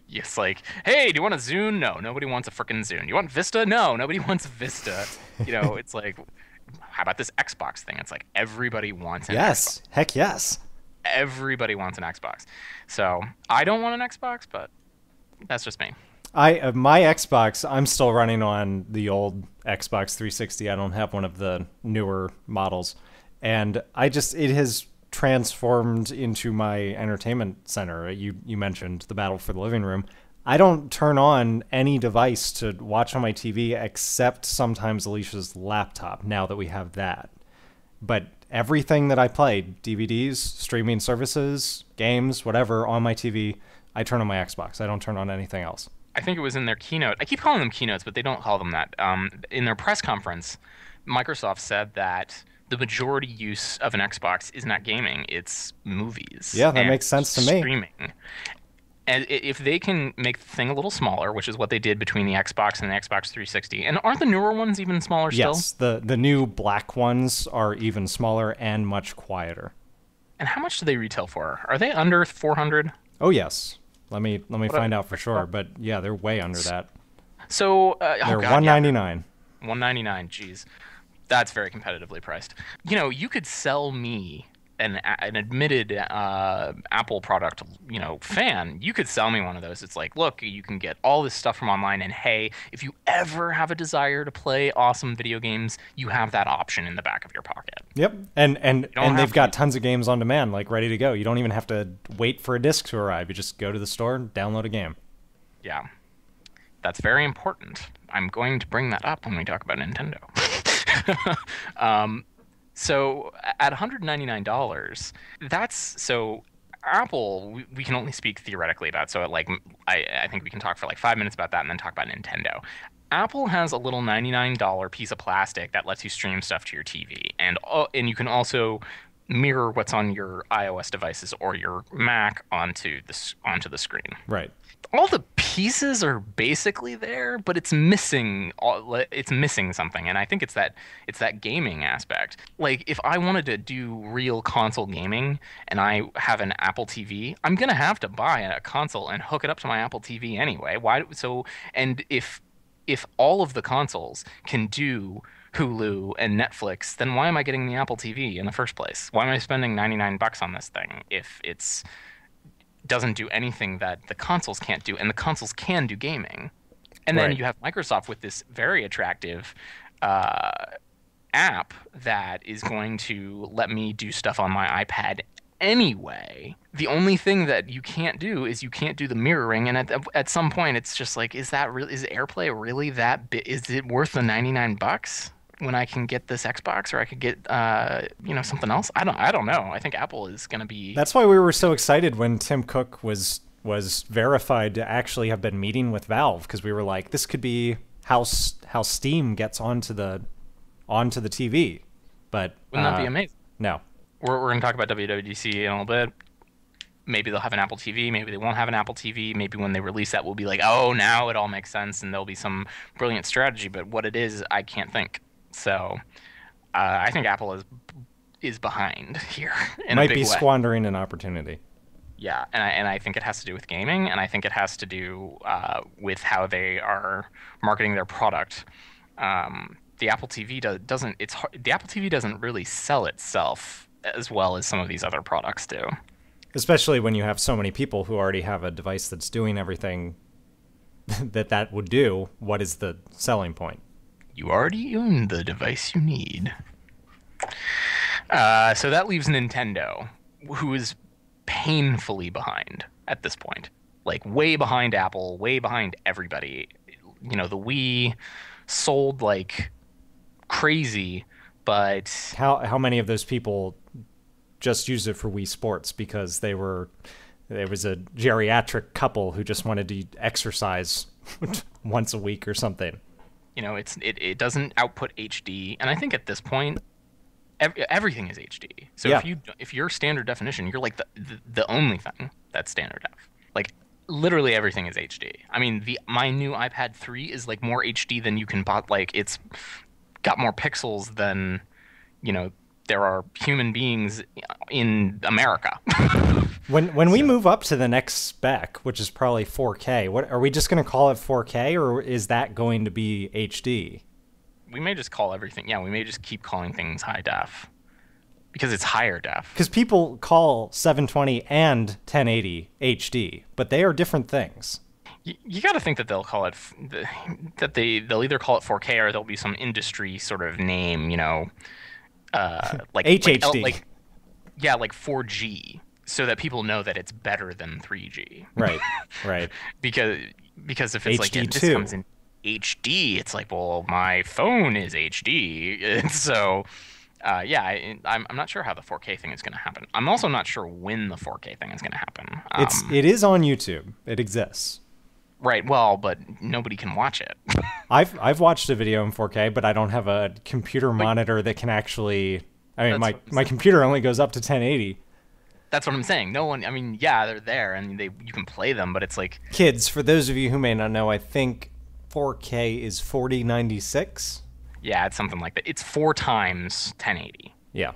Yes, hey, do you want a Zune? No, nobody wants a frickin' Zune. You want Vista? No, nobody wants Vista. It's like, how about this Xbox thing? It's like everybody wants an Xbox. Yes, heck yes. Everybody wants an Xbox. So I don't want an Xbox, but that's just me. My Xbox, I'm still running on the old Xbox 360. I don't have one of the newer models. And it has transformed into my entertainment center. You mentioned the battle for the living room. I don't turn on any device to watch on my TV except sometimes Alicia's laptop now that we have that. But everything that I play, DVDs, streaming services, games, whatever, on my TV, I turn on my Xbox. I don't turn on anything else. I think it was in their keynote. I keep calling them keynotes, but they don't call them that. In their press conference, Microsoft said that the majority use of an Xbox is not gaming, it's movies. Yeah, that makes sense to me. Streaming. And if they can make the thing a little smaller, which is what they did between the Xbox and the Xbox 360, and aren't the newer ones even smaller still? Yes, the new black ones are even smaller and much quieter. And how much do they retail for? Are they under 400? Oh yes. Let me find out for sure, but yeah, they're way under that. So they're $199. $199. Geez, that's very competitively priced. You know, you could sell me an admitted Apple product, you know, fan. You could sell me one of those. It's like, look, you can get all this stuff from online, and hey, if you ever have a desire to play awesome video games, you have that option in the back of your pocket. Yep, and they've got tons of games on demand, like ready to go. You don't even have to wait for a disc to arrive. You just go to the store and download a game. Yeah, that's very important. I'm going to bring that up when we talk about Nintendo. So at $199, that's so Apple. We can only speak theoretically about. So like I think we can talk for like 5 minutes about that and then talk about Nintendo. Apple has a little $99 piece of plastic that lets you stream stuff to your TV, and you can also mirror what's on your iOS devices or your Mac onto the screen. Right. All the pieces are basically there, but it's missing something, and I think it's that gaming aspect. Like if I wanted to do real console gaming and I have an Apple TV, I'm gonna have to buy a console and hook it up to my Apple TV anyway. And if all of the consoles can do Hulu and Netflix, then why am I getting the Apple TV in the first place? Why am I spending $99 on this thing if it's doesn't do anything that the consoles can't do, and the consoles can do gaming? And then you have Microsoft with this very attractive app that is going to let me do stuff on my iPad anyway. The only thing that you can't do is you can't do the mirroring, and at some point it's just like, is AirPlay really that big? Is it worth the $99 when I can get this Xbox, or I could get something else? I don't know. I think Apple is going to be. That's why we were so excited when Tim Cook was verified to actually have been meeting with Valve, because we were like, this could be how Steam gets onto the TV. But wouldn't that be amazing? No. We're going to talk about WWDC in a little bit. Maybe they'll have an Apple TV. Maybe they won't have an Apple TV. Maybe when they release that, we'll be like, oh, now it all makes sense, and there'll be some brilliant strategy. But what it is, I can't think. So I think Apple is behind here in a big way. Might be squandering an opportunity. Yeah, and I think it has to do with gaming, and I think it has to do with how they are marketing their product. The Apple TV doesn't. The Apple TV doesn't really sell itself as well as some of these other products do. Especially when you have so many people who already have a device that's doing everything that would do. What is the selling point? You already own the device you need. So that leaves Nintendo, who is painfully behind at this point. Like, way behind Apple, way behind everybody. You know, the Wii sold like crazy, but... How many of those people just used it for Wii Sports because there was a geriatric couple who just wanted to exercise once a week or something? You know, it doesn't output HD, and I think at this point, everything is HD. So yeah. if you're standard definition, you're like the only thing that's standard def. Like literally everything is HD. I mean, my new iPad 3 is like more HD than you can buy. Like it's got more pixels than, you know, there are human beings in America. When we move up to the next spec, which is probably 4K, what are we just going to call it 4K, or is that going to be HD? We may just call everything. Yeah, we may just keep calling things high def because it's higher def. Because people call 720 and 1080 HD, but they are different things. You got to think that they'll call it they'll either call it 4K or there'll be some industry sort of name, you know, like HHD. Like 4G, so that people know that it's better than 3G. Right. because if it's HD like this comes in HD, it's like, well, my phone is HD, and so I'm not sure how the 4K thing is going to happen. I'm also not sure when the 4K thing is going to happen. It is on YouTube. It exists. Right. Well, but nobody can watch it. I've watched a video in 4K, but I don't have a computer monitor that can actually. I mean, my computer only goes up to 1080. That's what I'm saying. No one. I mean, yeah, they're there, and you can play them, but it's like kids. For those of you who may not know, I think 4K is 4096. Yeah, it's something like that. It's 4 times 1080. Yeah.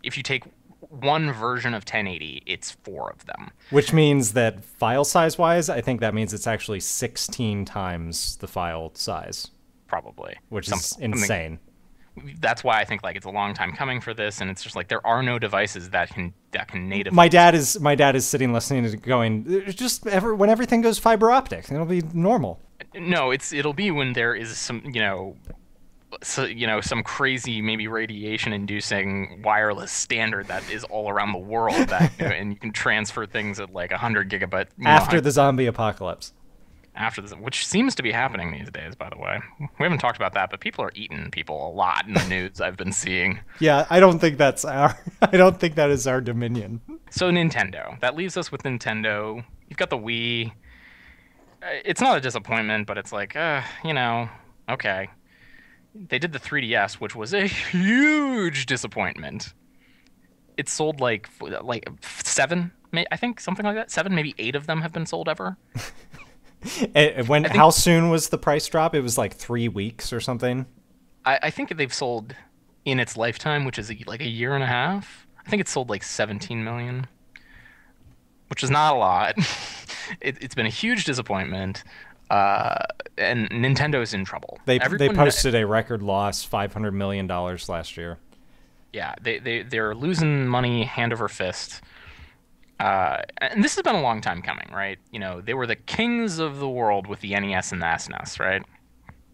If you take one version of 1080, it's 4 of them. Which means that file size wise, I think that means it's actually 16 times the file size. probably. Which is insane. That's why I think like it's a long time coming for this, and it's just like there are no devices that can natively. My dad is sitting listening and going, just when everything goes fiber optic, it'll be normal. No, it'll be when there is some some crazy maybe radiation inducing wireless standard that is all around the world that and you can transfer things at like 100 gigabyte after the zombie apocalypse. After this, which seems to be happening these days, by the way. We haven't talked about that, but people are eating people a lot in the news I've been seeing. Yeah, I don't think that is our dominion. So Nintendo. That leaves us with Nintendo. You've got the Wii. It's not a disappointment, but it's like, okay. They did the 3DS, which was a huge disappointment. It sold like 7, I think, something like that. 7, maybe 8 of them have been sold ever. How soon was the price drop? It was like 3 weeks or something. I think they've sold in its lifetime, which is like a year and a half. I think it's sold like 17 million, which is not a lot. It's been a huge disappointment, and Nintendo's in trouble. They posted a record loss, $500 million last year. Yeah, they're losing money hand over fist. And this has been a long time coming, right? They were the kings of the world with the NES and the SNES, right?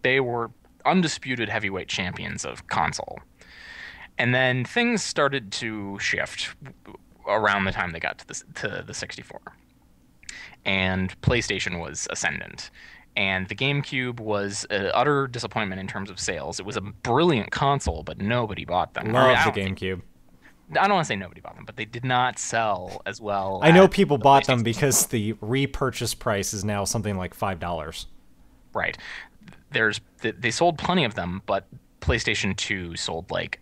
They were undisputed heavyweight champions of console. And then things started to shift around the time they got to the 64. And PlayStation was ascendant. And the GameCube was an utter disappointment in terms of sales. It was a brilliant console, but nobody bought them. Love the GameCube. I don't want to say nobody bought them, but they did not sell as well. I know people bought them because the repurchase price is now something like $5. Right. They sold plenty of them, but PlayStation 2 sold like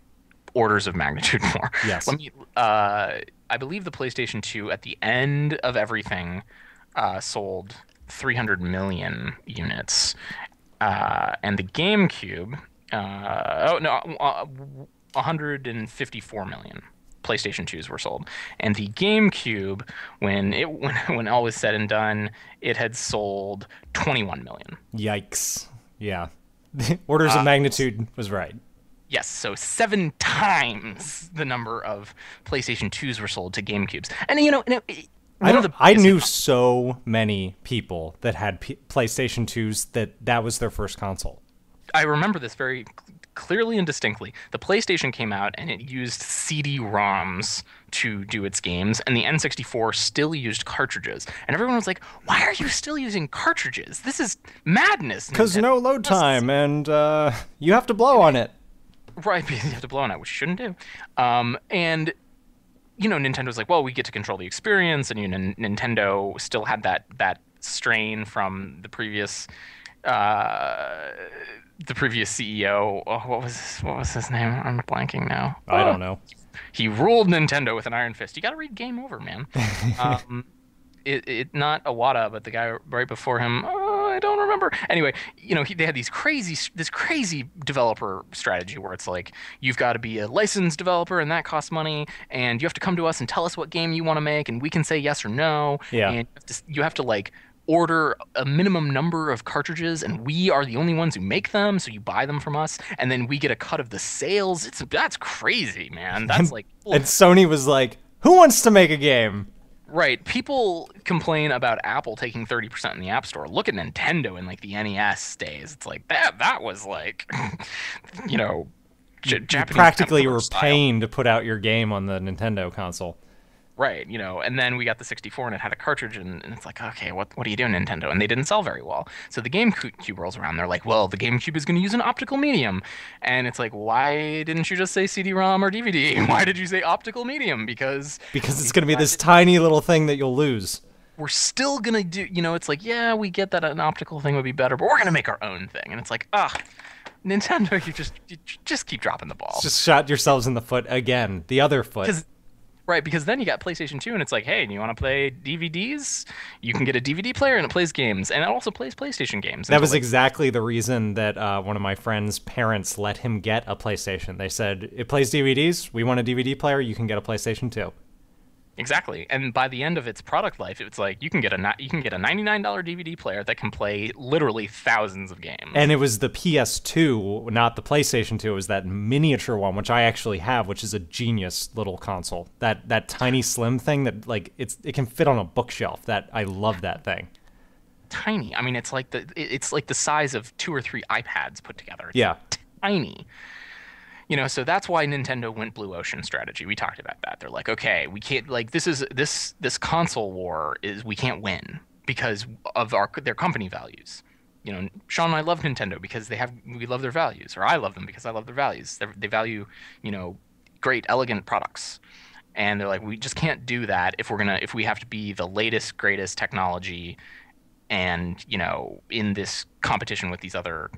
orders of magnitude more. Yes. I believe the PlayStation 2 at the end of everything sold 300 million units, and the GameCube, 154 million PlayStation 2s were sold, and the GameCube, when all was said and done, it had sold 21 million. Yikes! Yeah, orders of magnitude was right. Yes, so 7 times the number of PlayStation 2s were sold to GameCubes, and I knew so many people that had PlayStation 2s that was their first console. I remember this very clearly and distinctly. The PlayStation came out and it used CD-ROMs to do its games, and the N64 still used cartridges. And everyone was like, why are you still using cartridges? This is madness. Because no load time, and you have to blow on it. Right, because you have to blow on it, which you shouldn't do. And Nintendo's like, well, we get to control the experience, and Nintendo still had that strain from the previous CEO. Oh, what was his name? I'm blanking now. I don't know. He ruled Nintendo with an iron fist. You got to read Game Over, man. Not Iwata, but the guy right before him. I don't remember. Anyway, they had this crazy developer strategy where it's like, you've got to be a licensed developer and that costs money, and you have to come to us and tell us what game you want to make, and we can say yes or no. Yeah. And you have to like order a minimum number of cartridges, and we are the only ones who make them, so you buy them from us, and then we get a cut of the sales. That's crazy, man. That's like... And Sony was like, who wants to make a game? Right. People complain about Apple taking 30% in the App Store. Look at Nintendo in like the NES days. It's like that was like, Japanese. Practically you were paying to put out your game on the Nintendo console. Right, and then we got the 64 and it had a cartridge, and it's like, okay, what are you doing, Nintendo? And they didn't sell very well. So the GameCube rolls around. They're like, well, the GameCube is going to use an optical medium. And it's like, why didn't you just say CD-ROM or DVD? Why did you say optical medium? Because it's going to be this tiny little thing that you'll lose. We're still going to do, it's like, yeah, we get that an optical thing would be better, but we're going to make our own thing. And it's like, Nintendo, you just keep dropping the ball. Just shot yourselves in the foot again. The other foot. Right, because then you got PlayStation 2, and it's like, hey, do you want to play DVDs? You can get a DVD player, and it plays games, and it also plays PlayStation games. That was exactly the reason that one of my friend's parents let him get a PlayStation. They said, it plays DVDs, we want a DVD player, you can get a PlayStation 2. Exactly. And by the end of its product life, it's like you can get a $99 DVD player that can play literally thousands of games. And it was the PS2, not the PlayStation 2. It was that miniature one, which I actually have, which is a genius little console. That tiny slim thing that like it can fit on a bookshelf. That I love that thing. Tiny. I mean, it's like the size of 2 or 3 iPads put together. It's yeah. Tiny. You know, so that's why Nintendo went blue ocean strategy. We talked about that. They're like, okay, we can't, like, this console war is, we can't win because of their company values. You know, Shawn and I love Nintendo because we love their values, or I love them because I love their values. They value, you know, great, elegant products. And they're like, we just can't do that if we have to be the latest, greatest technology and, you know, in this competition with these other,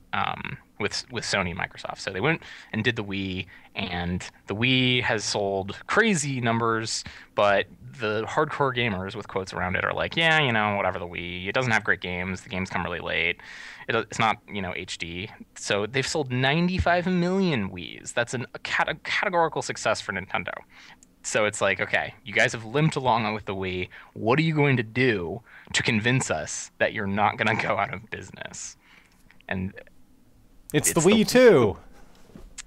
with Sony and Microsoft. So they went and did the Wii, and the Wii has sold crazy numbers, but the hardcore gamers, with quotes around it, are like, yeah, you know, whatever, the Wii. It doesn't have great games. The games come really late. It's not, you know, HD. So they've sold 95 million Wiis. That's a categorical success for Nintendo. So it's like, okay, you guys have limped along with the Wii. What are you going to do to convince us that you're not going to go out of business? And it's the Wii too.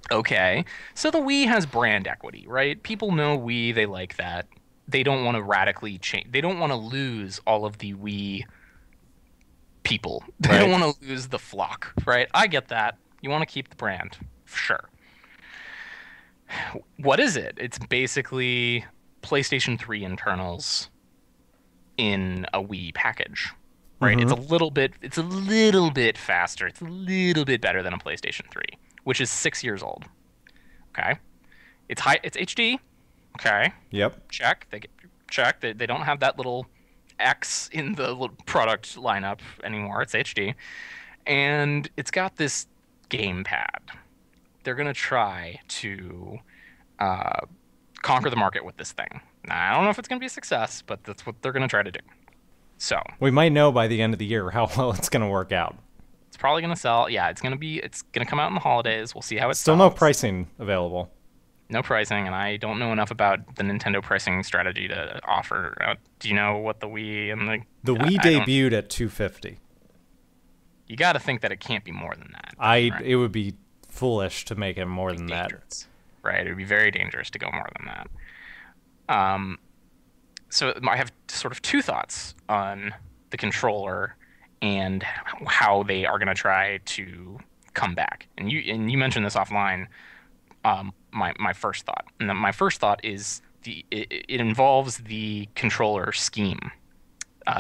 Okay. So the Wii has brand equity, right? People know Wii. They like that. They don't want to radically change. They don't want to lose all of the Wii people. They don't want to lose the flock, right? I get that. You want to keep the brand. Sure. What is it? It's basically PlayStation 3 internals in a Wii package, right? Mm-hmm. It's a little bit faster. It's a little bit better than a PlayStation 3, which is 6 years old. Okay. It's HD. Okay. Yep. Check. Check. They don't have that little X in the product lineup anymore. It's HD. And it's got this gamepad. They're going to try to conquer the market with this thing. Now, I don't know if it's going to be a success, but that's what they're going to try to do. So we might know by the end of the year how well it's going to work out. It's probably going to sell. Yeah, it's going to come out in the holidays. We'll see how it Still sells. No pricing available. No pricing, and I don't know enough about the Nintendo pricing strategy to offer. Do you know what the Wii and the Wii debuted at $250? You got to think that it can't be more than that. Right? It would be foolish to make it more than dangerous. That. Right, it would be very dangerous to go more than that. So I have sort of two thoughts on the controller and how they are going to try to come back. And you mentioned this offline. My first thought, and my first thought is it involves the controller scheme,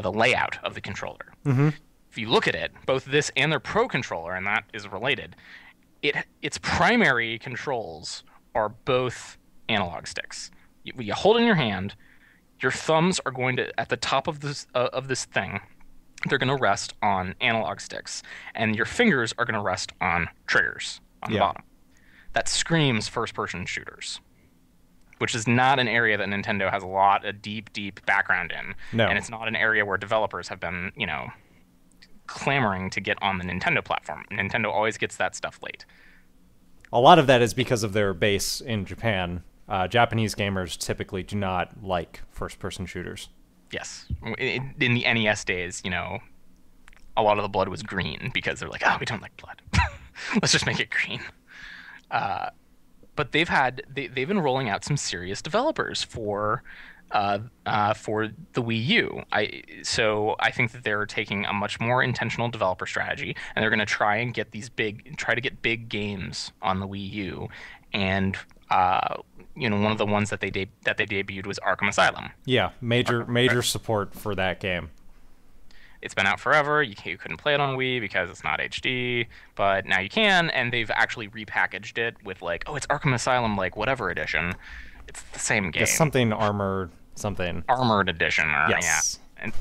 the layout of the controller. Mm-hmm. If you look at it, both this and their Pro controller, and that is related, its primary controls are both analog sticks. You hold it in your hand. Your thumbs are going to, at the top of this thing, they're going to rest on analog sticks, and your fingers are going to rest on triggers on the bottom. That screams first-person shooters, which is not an area that Nintendo has a deep background in. No. And it's not an area where developers have been, you know, clamoring to get on the Nintendo platform. Nintendo always gets that stuff late. A lot of that is because of their base in Japan. Japanese gamers typically do not like first-person shooters. Yes. In the NES days, you know, a lot of the blood was green because they're like, oh, we don't like blood. Let's just make it green. But they've been rolling out some serious developers for the Wii U. So I think that they're taking a much more intentional developer strategy, and they're going to try and get big games on the Wii U. And you know, one of the ones that they debuted was Arkham Asylum. Yeah, major support for that game. It's been out forever. You couldn't play it on Wii because it's not HD, but now you can, and they've actually repackaged it with like, oh, it's Arkham Asylum, like whatever edition. It's the same game. It's something armored, something. Armored edition, or yes. Yeah.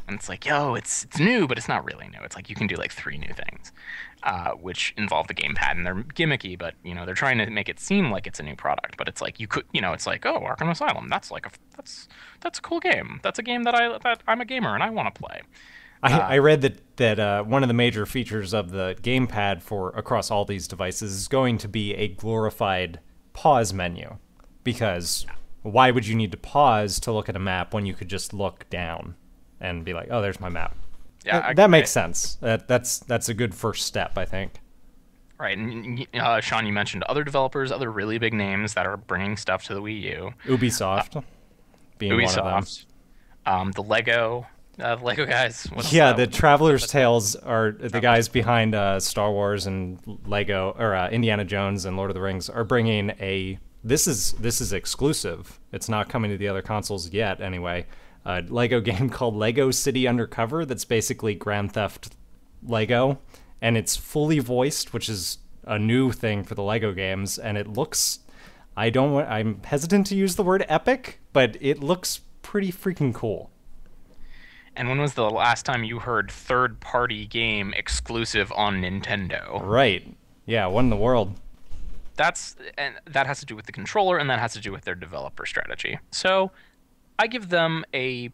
And it's like, yo, it's new, but it's not really new. It's like you can do like 3 new things, which involve the gamepad, and they're gimmicky, but you know they're trying to make it seem like it's a new product. But it's like it's like, oh, Arkham Asylum, that's a cool game. That's a game that I'm a gamer and I want to play. I read that one of the major features of the gamepad for across all these devices is going to be a glorified pause menu, because why would you need to pause to look at a map when you could just look down and be like, oh, there's my map? Yeah, that makes sense. That's a good first step, I think. Right, and Shawn, you mentioned other developers, other really big names that are bringing stuff to the Wii U. Ubisoft being one of them. The Lego guys. The Traveler's Tales are the guys behind Star Wars and Lego, or Indiana Jones and Lord of the Rings are bringing a. This is exclusive. It's not coming to the other consoles yet, anyway. A Lego game called Lego City Undercover. That's basically Grand Theft Lego. And it's fully voiced, which is a new thing for the Lego games, and it looks, I'm hesitant to use the word epic, but it looks pretty freaking cool. And when was the last time you heard third-party game exclusive on Nintendo? Right. Yeah, what in the world? And that has to do with the controller, and that has to do with their developer strategy. So I give them a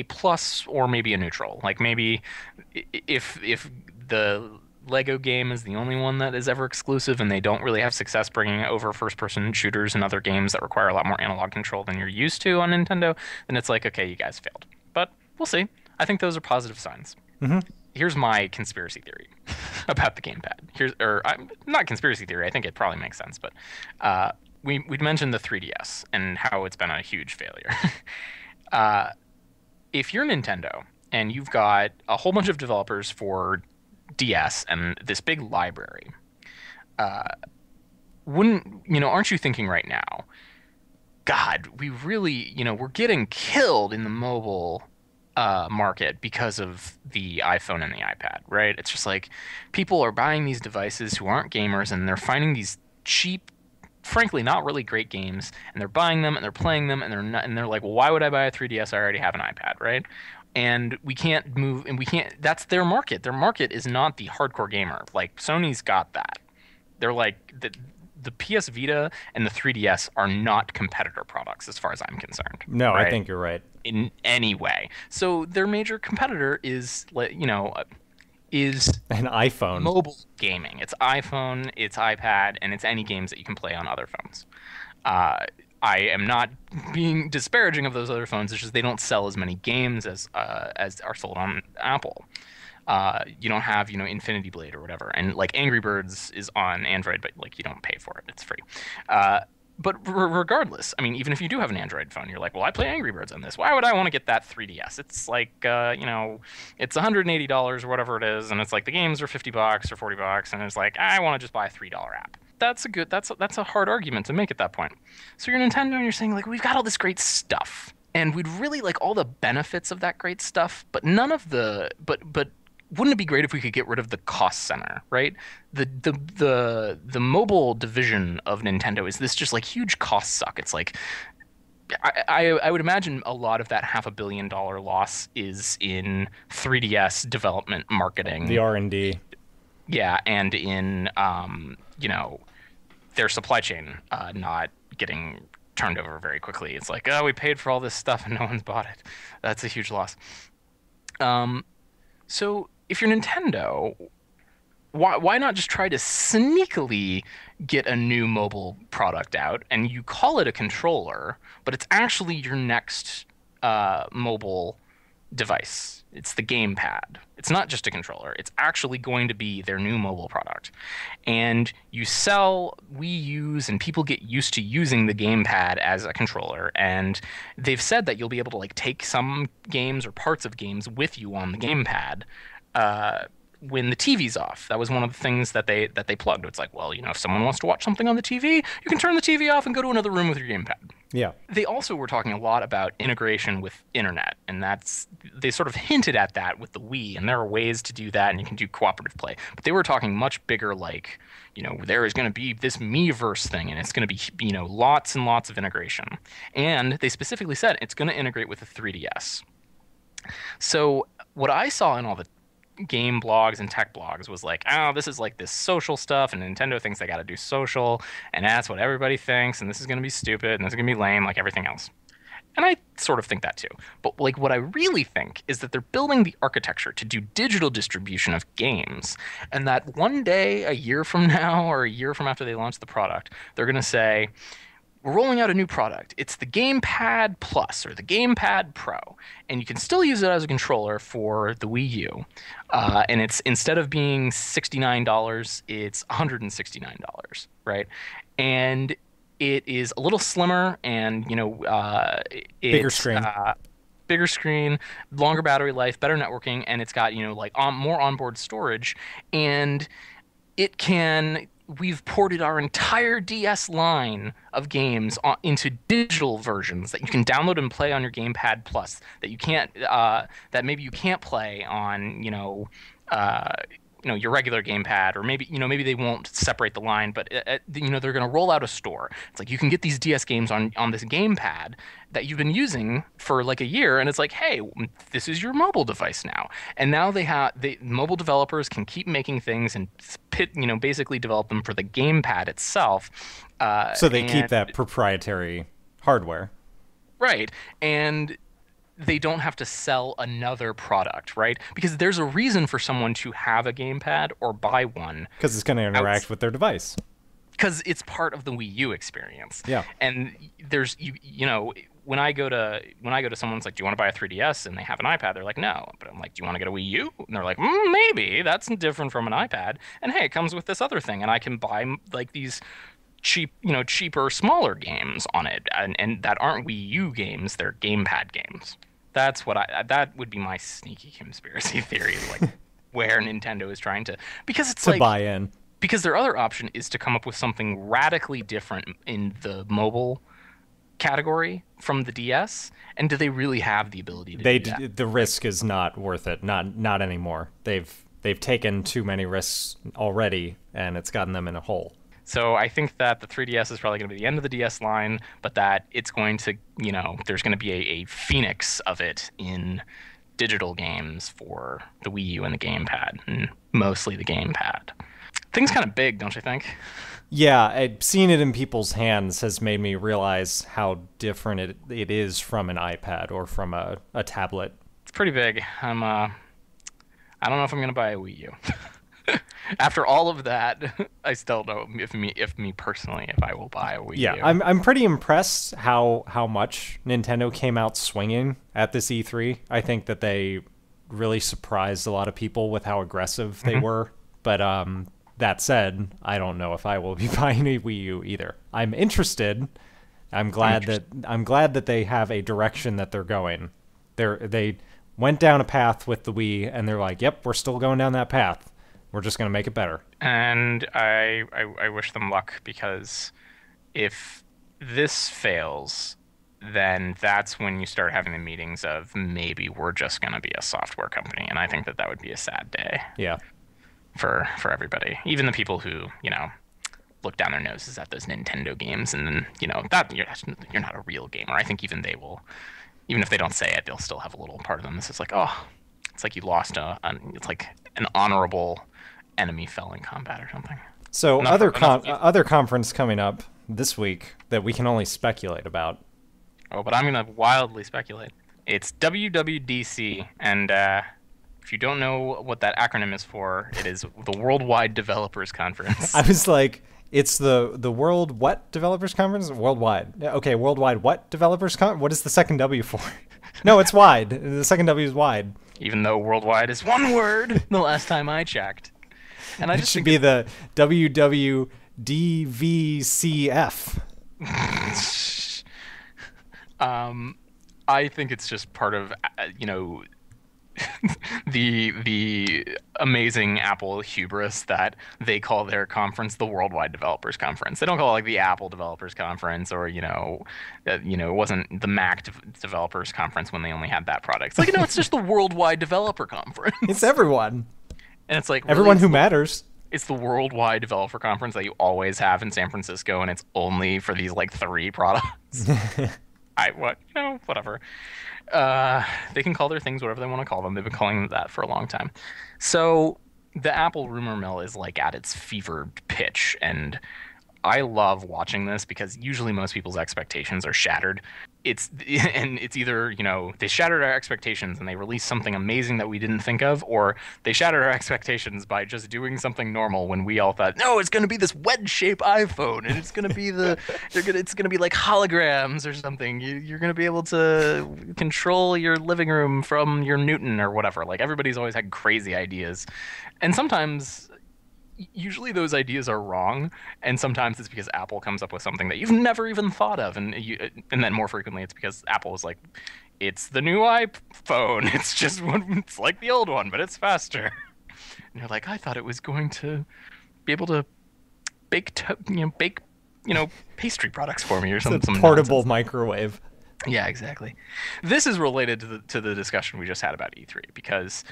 plus or maybe a neutral. Like maybe if the Lego game is the only one that is ever exclusive and they don't really have success bringing over first-person shooters and other games that require a lot more analog control than you're used to on Nintendo, then it's like, okay, you guys failed. But we'll see. I think those are positive signs. Mm-hmm. Here's my conspiracy theory about the gamepad. Not conspiracy theory. I think it probably makes sense, but we'd mentioned the 3DS and how it's been a huge failure. If you're Nintendo and you've got a whole bunch of developers for DS and this big library, aren't you thinking right now, God, we really, we're getting killed in the mobile market because of the iPhone and the iPad, right? It's just like people are buying these devices who aren't gamers, and they're finding these cheap, frankly not really great games, and they're buying them and they're playing them, and they're like, well, why would I buy a 3DS? I already have an iPad, right? And we can't move, and we can't. That's their market. Their market is not the hardcore gamer. Like Sony's got that. They're like the PS Vita and the 3DS are not competitor products as far as I'm concerned. No, right? I think you're right. In any way. So their major competitor is is an iPhone. Mobile gaming. It's iPhone, it's iPad, and it's any games that you can play on other phones. I am not being disparaging of those other phones. It's just they don't sell as many games as are sold on Apple. You don't have, Infinity Blade or whatever. And like Angry Birds is on Android, but like you don't pay for it. It's free. But regardless, I mean, even if you do have an Android phone, you're like, well, I play Angry Birds on this. Why would I want to get that 3DS? It's like, it's $180 or whatever it is, and it's like the games are $50 or $40, and it's like, I want to just buy a $3 app. That's a hard argument to make at that point. So you're Nintendo and you're saying, like, we've got all this great stuff, and we'd really like all the benefits of that great stuff, but none of the but wouldn't it be great if we could get rid of the cost center, right? The mobile division of Nintendo is this just like huge cost suck. It's like I would imagine a lot of that $500 million loss is in 3DS development marketing. The R&D. Yeah, and in their supply chain not getting turned over very quickly. It's like, oh, we paid for all this stuff and no one's bought it. That's a huge loss. So if you're Nintendo, why not just try to sneakily get a new mobile product out, and you call it a controller, but it's actually your next mobile device. It's the gamepad. It's not just a controller. It's actually going to be their new mobile product. And you sell Wii U's, and people get used to using the gamepad as a controller. And they've said that you'll be able to like take some games or parts of games with you on the gamepad when the TV's off. That was one of the things that they plugged. It's like, well, if someone wants to watch something on the TV, you can turn the TV off and go to another room with your gamepad. Yeah. They also were talking a lot about integration with internet, and they sort of hinted at that with the Wii, and there are ways to do that, and you can do cooperative play. But they were talking much bigger, like, there is going to be this Miiverse thing, and it's going to be, lots and lots of integration. And they specifically said it's going to integrate with the 3DS. So what I saw in all the game blogs and tech blogs was like, oh, this is like this social stuff, and Nintendo thinks they got to do social, and that's what everybody thinks, and this is going to be stupid, and this is going to be lame like everything else. And I sort of think that too. But like what I really think is that they're building the architecture to do digital distribution of games, and that one day, a year from now or a year from after they launch the product, they're going to say, we're rolling out a new product. It's the Gamepad Plus or the Gamepad Pro, and you can still use it as a controller for the Wii U. And it's instead of being $69, it's $169, right? And it is a little slimmer, and bigger screen. Bigger screen, longer battery life, better networking, and it's got more onboard storage, and it can. We've ported our entire DS line of games into digital versions that you can download and play on your Gamepad Plus that you can't that maybe you can't play on your regular gamepad, or maybe they won't separate the line, but they're going to roll out a store. It's like you can get these DS games on this gamepad that you've been using for like a year, and it's like, hey, this is your mobile device now. And now the mobile developers can keep making things and basically develop them for the gamepad itself. So they keep that proprietary hardware, right? And they don't have to sell another product, right? Because there's a reason for someone to have a gamepad or buy one. Because it's going to interact with their device. Because it's part of the Wii U experience. Yeah. And there's when I go to someone's like, do you want to buy a 3DS? And they have an iPad. They're like, no. But I'm like, do you want to get a Wii U? And they're like, maybe. That's different from an iPad. And hey, it comes with this other thing, and I can buy like these cheaper, smaller games on it, and that aren't Wii U games. They're gamepad games. That would be my sneaky conspiracy theory, like where Nintendo is trying to, because it's to buy in. Because their other option is to come up with something radically different in the mobile category from the DS. And do they really have the ability to do that? The risk is not worth it. Not anymore. They've taken too many risks already, and it's gotten them in a hole. So I think that the 3DS is probably going to be the end of the DS line, but that it's going to, there's going to be a phoenix of it in digital games for the Wii U and the gamepad, and mostly the gamepad. Thing's kind of big, don't you think? Yeah, seeing it in people's hands has made me realize how different it is from an iPad or from a tablet. It's pretty big. I don't know if I'm going to buy a Wii U. After all of that, I still don't know if me personally, if I will buy a Wii U. Yeah, I'm pretty impressed how much Nintendo came out swinging at this E3. I think that they really surprised a lot of people with how aggressive they were. But that said, I don't know if I will be buying a Wii U either. I'm interested. I'm glad that they have a direction that they're going. They went down a path with the Wii, and they're like, yep, we're still going down that path. We're just going to make it better. And I wish them luck, because if this fails, then that's when you start having the meetings of maybe we're just going to be a software company. And I think that would be a sad day. Yeah. For everybody. Even the people who, look down their noses at those Nintendo games, and then, that you're not a real gamer. I think even they will, even if they don't say it, they'll still have a little part of them. This is like, it's like you lost it's like an honorable enemy fell in combat or something. So other conference coming up this week that we can only speculate about. Oh, but I'm going to wildly speculate. It's WWDC, and if you don't know what that acronym is for, it is the Worldwide Developers Conference. I was like, it's the World What Developers Conference? Worldwide. Okay, Worldwide What Developers Conference? What is the second W for? No, it's wide. The second W is wide. Even though worldwide is one word the last time I checked. And it should be the WWDVCF. I think it's just part of, the amazing Apple hubris that they call their conference the Worldwide Developers Conference. They don't call it like the Apple Developers Conference, or it wasn't the Mac Developers Conference when they only had that product. It's like, it's just the Worldwide Developer Conference. It's everyone. And it's like everyone who matters. It's the Worldwide Developer Conference that you always have in San Francisco, and it's only for these like 3 products. Whatever. They can call their things whatever they want to call them. They've been calling them that for a long time. So the Apple rumor mill is like at its fevered pitch, and I love watching this because usually most people's expectations are shattered. it's either, they shattered our expectations and they released something amazing that we didn't think of, or they shattered our expectations by just doing something normal when we all thought, no, it's going to be this wedge-shaped iPhone and it's going to be it's going to be like holograms or something. You're going to be able to control your living room from your Newton or whatever. Like, everybody's always had crazy ideas, and usually those ideas are wrong, and sometimes it's because Apple comes up with something that you've never even thought of, and then more frequently it's because Apple is like, it's the new iPhone, it's like the old one, but it's faster. And you're like, I thought it was going to be able to bake pastry products for me or something. It's a portable microwave. Yeah, exactly. This is related to the discussion we just had about E3, because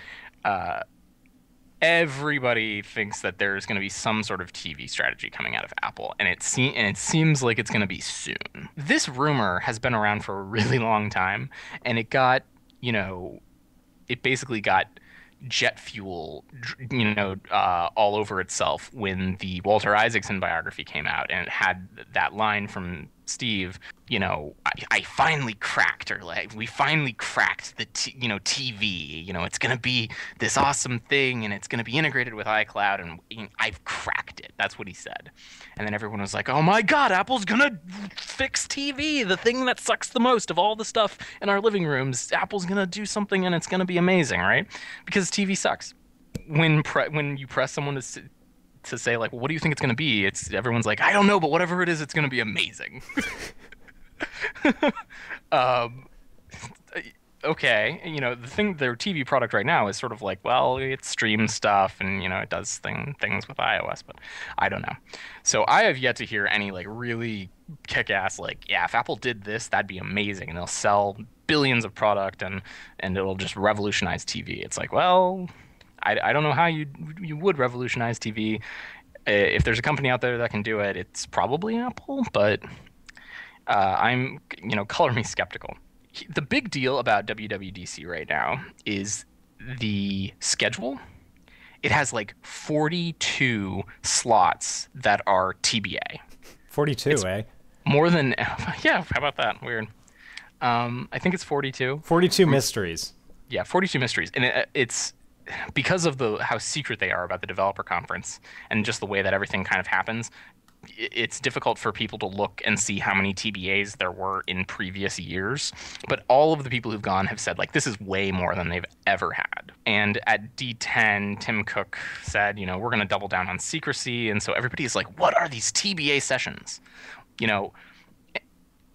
everybody thinks that there's going to be some sort of TV strategy coming out of Apple, and it seems like it's going to be soon. This rumor has been around for a really long time, and it basically got jet fuel, all over itself when the Walter Isaacson biography came out, and it had that line from Steve, I finally cracked, or like, we finally cracked the TV, it's going to be this awesome thing, and it's going to be integrated with iCloud, and I've cracked it. That's what he said. And then everyone was like, oh my God, Apple's going to fix TV, the thing that sucks the most of all the stuff in our living rooms. Apple's going to do something, and it's going to be amazing, right? Because TV sucks. When you press someone to say, like, well, what do you think it's going to be? Everyone's like, I don't know, but whatever it is, it's going to be amazing. Okay, their TV product right now is sort of like, well, it streams stuff and, it does things with iOS, but I don't know. So I have yet to hear any, like, really kick-ass, like, yeah, if Apple did this, that'd be amazing, and they'll sell billions of product and it'll just revolutionize TV. It's like, well, I don't know how you would revolutionize TV. If there's a company out there that can do it, it's probably Apple, but I'm, color me skeptical. The big deal about WWDC right now is the schedule. It has like 42 slots that are TBA. 42, More than, yeah, how about that? Weird. I think it's 42. 42 mysteries. Yeah, 42 mysteries. And it's because of how secret they are about the developer conference and just the way that everything kind of happens. It's difficult for people to look and see how many TBAs there were in previous years. But all of the people who've gone have said, like, this is way more than they've ever had. And at D10, Tim Cook said, we're going to double down on secrecy. And so everybody's like, what are these TBA sessions?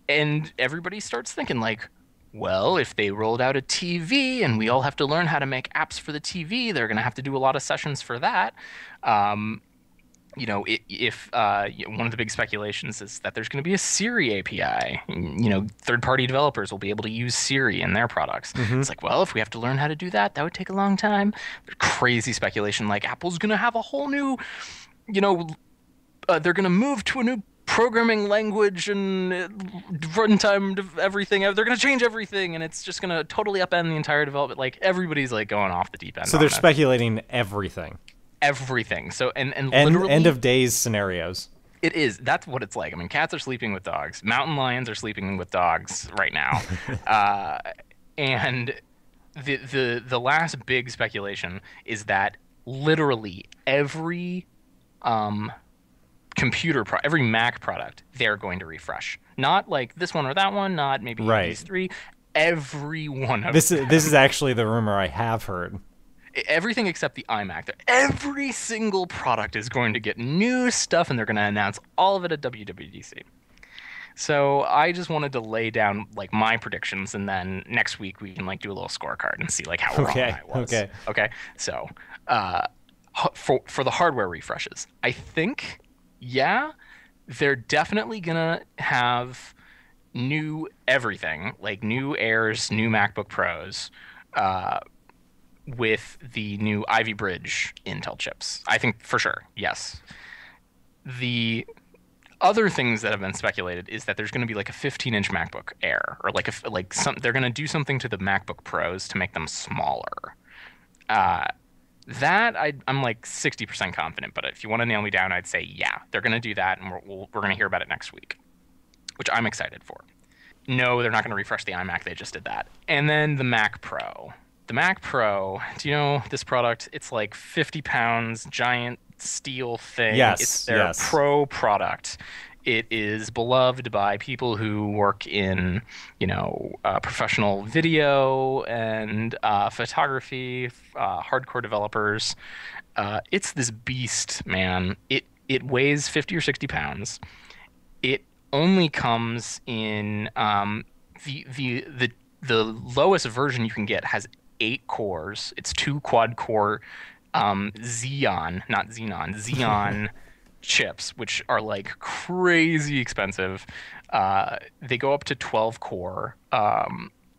And everybody starts thinking, like, well, if they rolled out a TV and we all have to learn how to make apps for the TV, they're going to have to do a lot of sessions for that. If one of the big speculations is that there's going to be a Siri API, third-party developers will be able to use Siri in their products. Mm-hmm. It's like, well, if we have to learn how to do that, that would take a long time. Crazy speculation, like Apple's going to have a whole new, they're going to move to a new programming language and runtime everything. They're going to change everything, and it's just going to totally upend the entire development. Like, everybody's like going off the deep end. So they're speculating everything. Everything. So and literally, end of days scenarios. It is. That's what it's like. I mean, cats are sleeping with dogs. Mountain lions are sleeping with dogs right now. And the last big speculation is that literally every every Mac product, they're going to refresh. Not like this one or that one, not maybe these three. Every one of them. This is actually the rumor I have heard. Everything except the iMac. Every single product is going to get new stuff, and they're going to announce all of it at WWDC. So I just wanted to lay down like my predictions, and then next week we can like do a little scorecard and see like how wrong I was. Okay. So for the hardware refreshes, I think, yeah, they're definitely gonna have new everything, like new Airs, new MacBook Pros, with the new Ivy Bridge Intel chips. I think for sure, yes. The other things that have been speculated is that there's going to be like a 15-inch MacBook Air, or they're going to do something to the MacBook Pros to make them smaller. That I'm like 60% confident, but if you want to nail me down, I'd say yeah, they're going to do that, and we're going to hear about it next week, which I'm excited for. No, they're not going to refresh the iMac. They just did that. And then the Mac Pro. The Mac Pro, do you know this product? It's like 50 pounds, giant steel thing. Yes, it's their Pro product. It is beloved by people who work in, professional video and photography, hardcore developers. It's this beast, man. It weighs 50 or 60 pounds. It only comes in the lowest version you can get has 8 cores. It's 2 quad core Xeon chips, which are like crazy expensive. They go up to 12 core.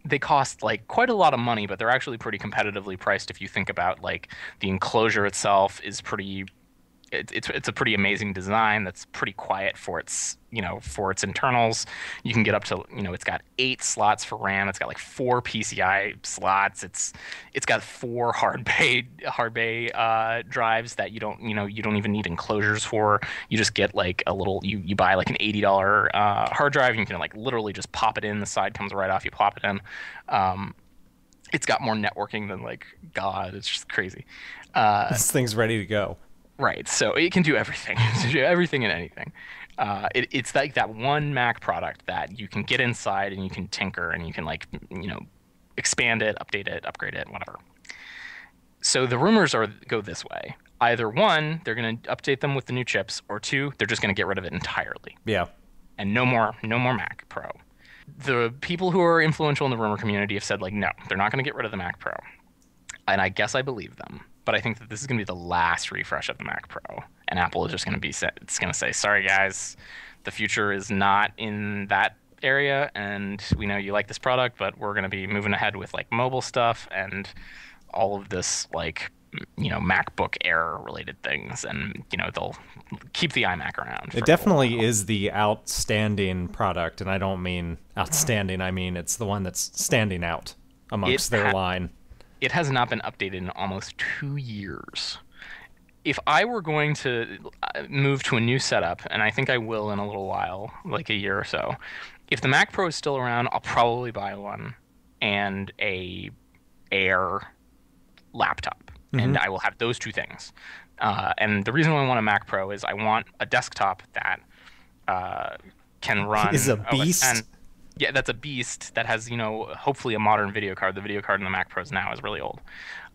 They cost like quite a lot of money, but they're actually pretty competitively priced if you think about like the enclosure itself is pretty. It's a pretty amazing design that's pretty quiet for its internals. You can get up to it's got 8 slots for RAM. It's got like 4 PCI slots. It's got 4 hard bay drives that you don't even need enclosures for. You just get like a little you buy like an $80 hard drive and you can like literally just pop it in. The side comes right off. You plop it in. It's got more networking than like God. It's just crazy. This thing's ready to go. Right, so it can do everything. It can do everything and anything. It's like that one Mac product that you can get inside and you can tinker and you can expand it, update it, upgrade it, whatever. So the rumors go this way: either 1, they're going to update them with the new chips, or 2, they're just going to get rid of it entirely. Yeah. And no more Mac Pro. The people who are influential in the rumor community have said like, no, they're not going to get rid of the Mac Pro, and I guess I believe them. But I think that this is going to be the last refresh of the Mac Pro, and Apple is just going to it's going to say, sorry guys, the future is not in that area, and we know you like this product, but we're going to be moving ahead with like mobile stuff and all of this like MacBook Air related things, and they'll keep the iMac around. It definitely is the outstanding product, and I don't mean outstanding. I mean it's the one that's standing out amongst their line. It has not been updated in almost 2 years. If I were going to move to a new setup, and I think I will in a little while, like a year or so, if the Mac Pro is still around, I'll probably buy one and a Air laptop. Mm-hmm. And I will have those 2 things. And the reason why I want a Mac Pro is I want a desktop that can run is a beast. OS X. Yeah, that's a beast that has, hopefully a modern video card. The video card in the Mac Pros now is really old.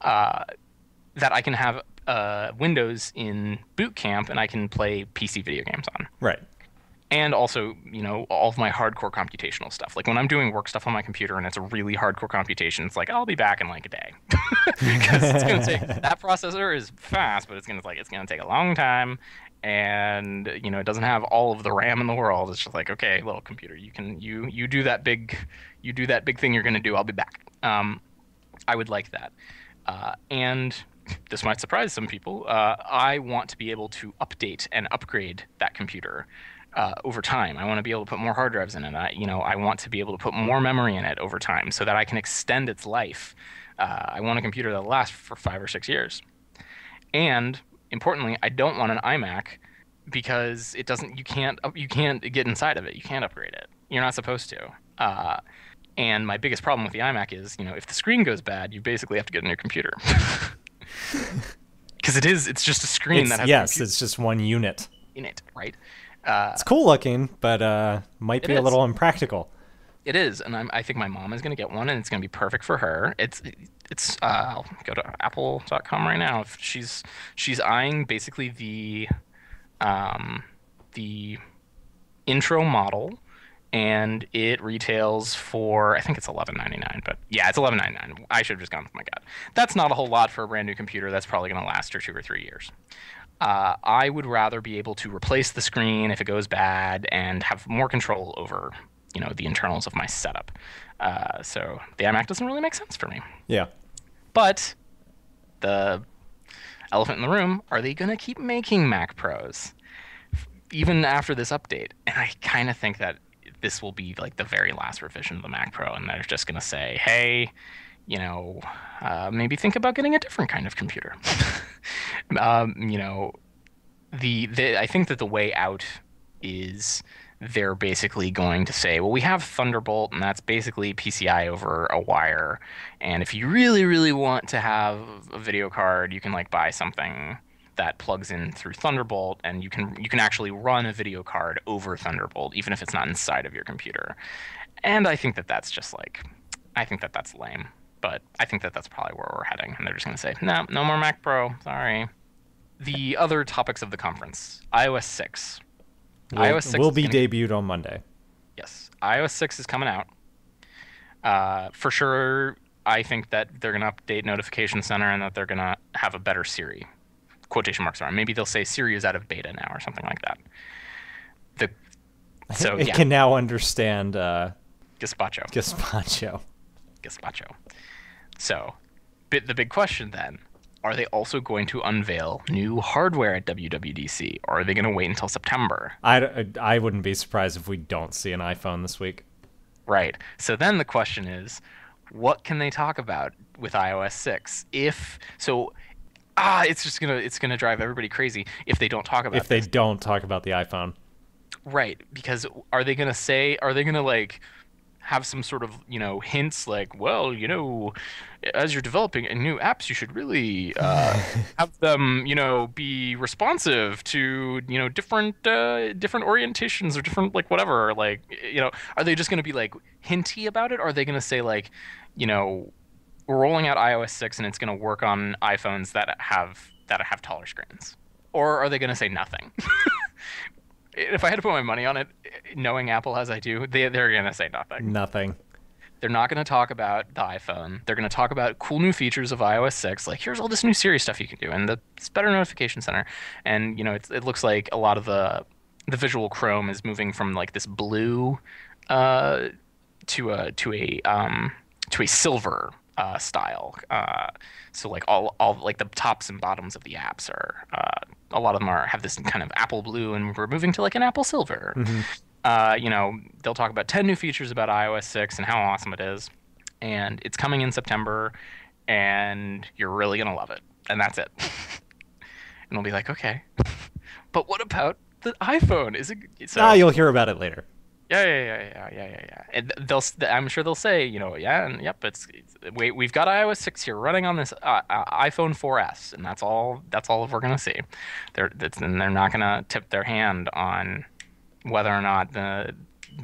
That I can have Windows in boot camp and I can play PC video games on. Right. And also, all of my hardcore computational stuff. Like when I'm doing work stuff on my computer and it's a really hardcore computation, it's like, I'll be back in like a day. Because it's going to take, that processor is fast, but it's going to take a long time. And it doesn't have all of the RAM in the world. It's just like, okay, little computer, you do that big thing you're going to do. I'll be back. I would like that. And this might surprise some people. I want to be able to update and upgrade that computer over time. I want to be able to put more hard drives in it. I want to be able to put more memory in it over time so that I can extend its life. I want a computer that lasts for 5 or 6 years. And importantly, I don't want an iMac because you can't get inside of it. You can't upgrade it. You're not supposed to. And my biggest problem with the iMac is, if the screen goes bad, you basically have to get a new computer. Because it's just a screen that has it's just one unit in it, right? It's cool looking, but might be a little impractical. It is, and I think my mom is going to get one, and it's going to be perfect for her. I'll go to apple.com right now. If she's eyeing basically the intro model, and it retails for, I think it's $11.99, but yeah, it's $11.99. I should have just gone with my gut. That's not a whole lot for a brand new computer. That's probably going to last her 2 or 3 years. I would rather be able to replace the screen if it goes bad and have more control over the internals of my setup. So the iMac doesn't really make sense for me. Yeah. But the elephant in the room, are they going to keep making Mac Pros even after this update? And I kind of think that this will be like the very last revision of the Mac Pro, and they're just going to say, hey, maybe think about getting a different kind of computer. I think that the way out is they're basically going to say, well, we have Thunderbolt, and that's basically PCI over a wire. And if you really, really want to have a video card, you can like buy something that plugs in through Thunderbolt, and you can actually run a video card over Thunderbolt, even if it's not inside of your computer. And I think that that's just like, I think that that's lame. But I think that that's probably where we're heading, and they're just going to say, no, no more Mac Pro, sorry. The other topics of the conference, iOS 6. iOS 6 will be debuted on Monday. Yes, iOS 6 is coming out. For sure, I think that they're going to update Notification Center and that they're going to have a better Siri. Quotation marks are. Maybe they'll say Siri is out of beta now or something like that. It can now understand Gazpacho. So, the big question then, are they also going to unveil new hardware at WWDC, or are they going to wait until September? I wouldn't be surprised if we don't see an iPhone this week. Right. So then the question is, what can they talk about with iOS 6? It's gonna drive everybody crazy if they don't talk about they don't talk about the iPhone. Right, because are they gonna like have some sort of, hints like, well, as you're developing new apps, you should really have them, be responsive to, different orientations or different, like, whatever. Like, are they just going to be, like, hinty about it? Or are they going to say, like, we're rolling out iOS 6 and it's going to work on iPhones that have taller screens? Or are they going to say nothing? If I had to put my money on it, knowing Apple as I do, they're going to say nothing. Nothing. They're not going to talk about the iPhone. They're going to talk about cool new features of iOS 6. Like, here's all this new Siri stuff you can do, and it's better Notification Center. And, it looks like a lot of the visual Chrome is moving from, like, this blue to a silver style. So like all like the tops and bottoms of the apps are a lot of them have this kind of apple blue, and we're moving to like an apple silver. Mm-hmm. They'll talk about 10 new features about iOS 6 and how awesome it is, and it's coming in September, and you're really gonna love it, and that's it. And we'll be like, okay, but what about the iPhone? Is it? So, you'll hear about it later. Yeah. And I'm sure they'll say, yep, we've got iOS 6 here running on this iPhone 4S, and that's all we're gonna see. They're not gonna tip their hand on whether or not the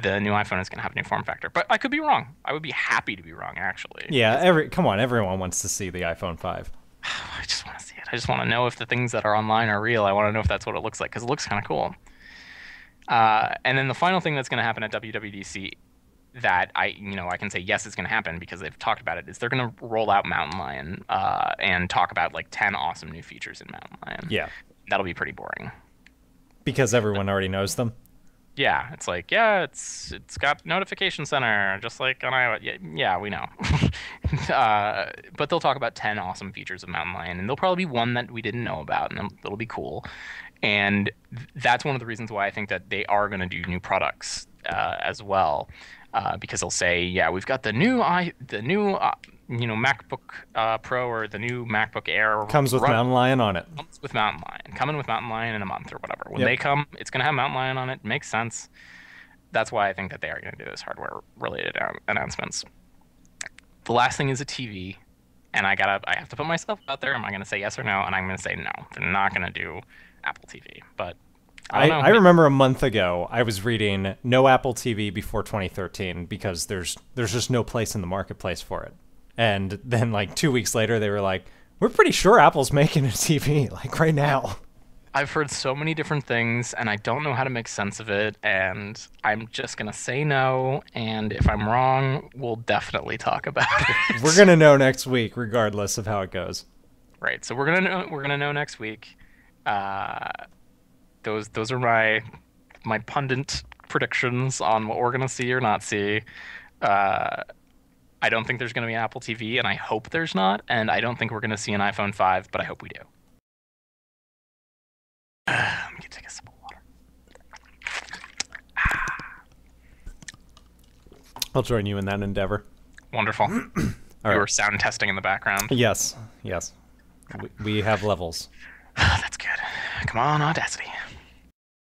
new iPhone is gonna have a new form factor. But I could be wrong. I would be happy to be wrong, actually. Yeah, everyone wants to see the iPhone 5. I just want to see it. I just want to know if the things that are online are real. I want to know if that's what it looks like, because it looks kind of cool. And then the final thing that's going to happen at WWDC that I can say yes, it's going to happen because they've talked about it, is they're going to roll out Mountain Lion and talk about like 10 awesome new features in Mountain Lion. Yeah, that'll be pretty boring because everyone already knows them. Yeah, it's like, it's got Notification Center just like on iOS. Yeah, we know. But they'll talk about 10 awesome features of Mountain Lion, and there'll probably be one that we didn't know about, and it'll be cool. And that's one of the reasons why I think that they are going to do new products as well, because they'll say, we've got the new MacBook Pro or the new MacBook Air comes with Mountain Lion on it. Comes with Mountain Lion, coming with Mountain Lion in a month or whatever. When they come, it's going to have Mountain Lion on it. Makes sense. That's why I think that they are going to do those hardware-related announcements. The last thing is a TV, and I have to put myself out there. Am I going to say yes or no? And I'm going to say no. They're not going to do Apple TV, but I remember a month ago I was reading no Apple TV before 2013 because there's just no place in the marketplace for it. And then like 2 weeks later they were like, we're pretty sure Apple's making a TV like right now. I've heard so many different things and I don't know how to make sense of it, and I'm just going to say no, and if I'm wrong, we'll definitely talk about it. We're going to know next week regardless of how it goes. Right. So we're going to know next week. Those are my pundit predictions on what we're gonna see or not see. I don't think there's gonna be an Apple TV, and I hope there's not. And I don't think we're gonna see an iPhone 5, but I hope we do. Let me take a sip of water. I'll join you in that endeavor. Wonderful. We were sound testing in the background. Yes. We have levels. That's good. Come on, Audacity.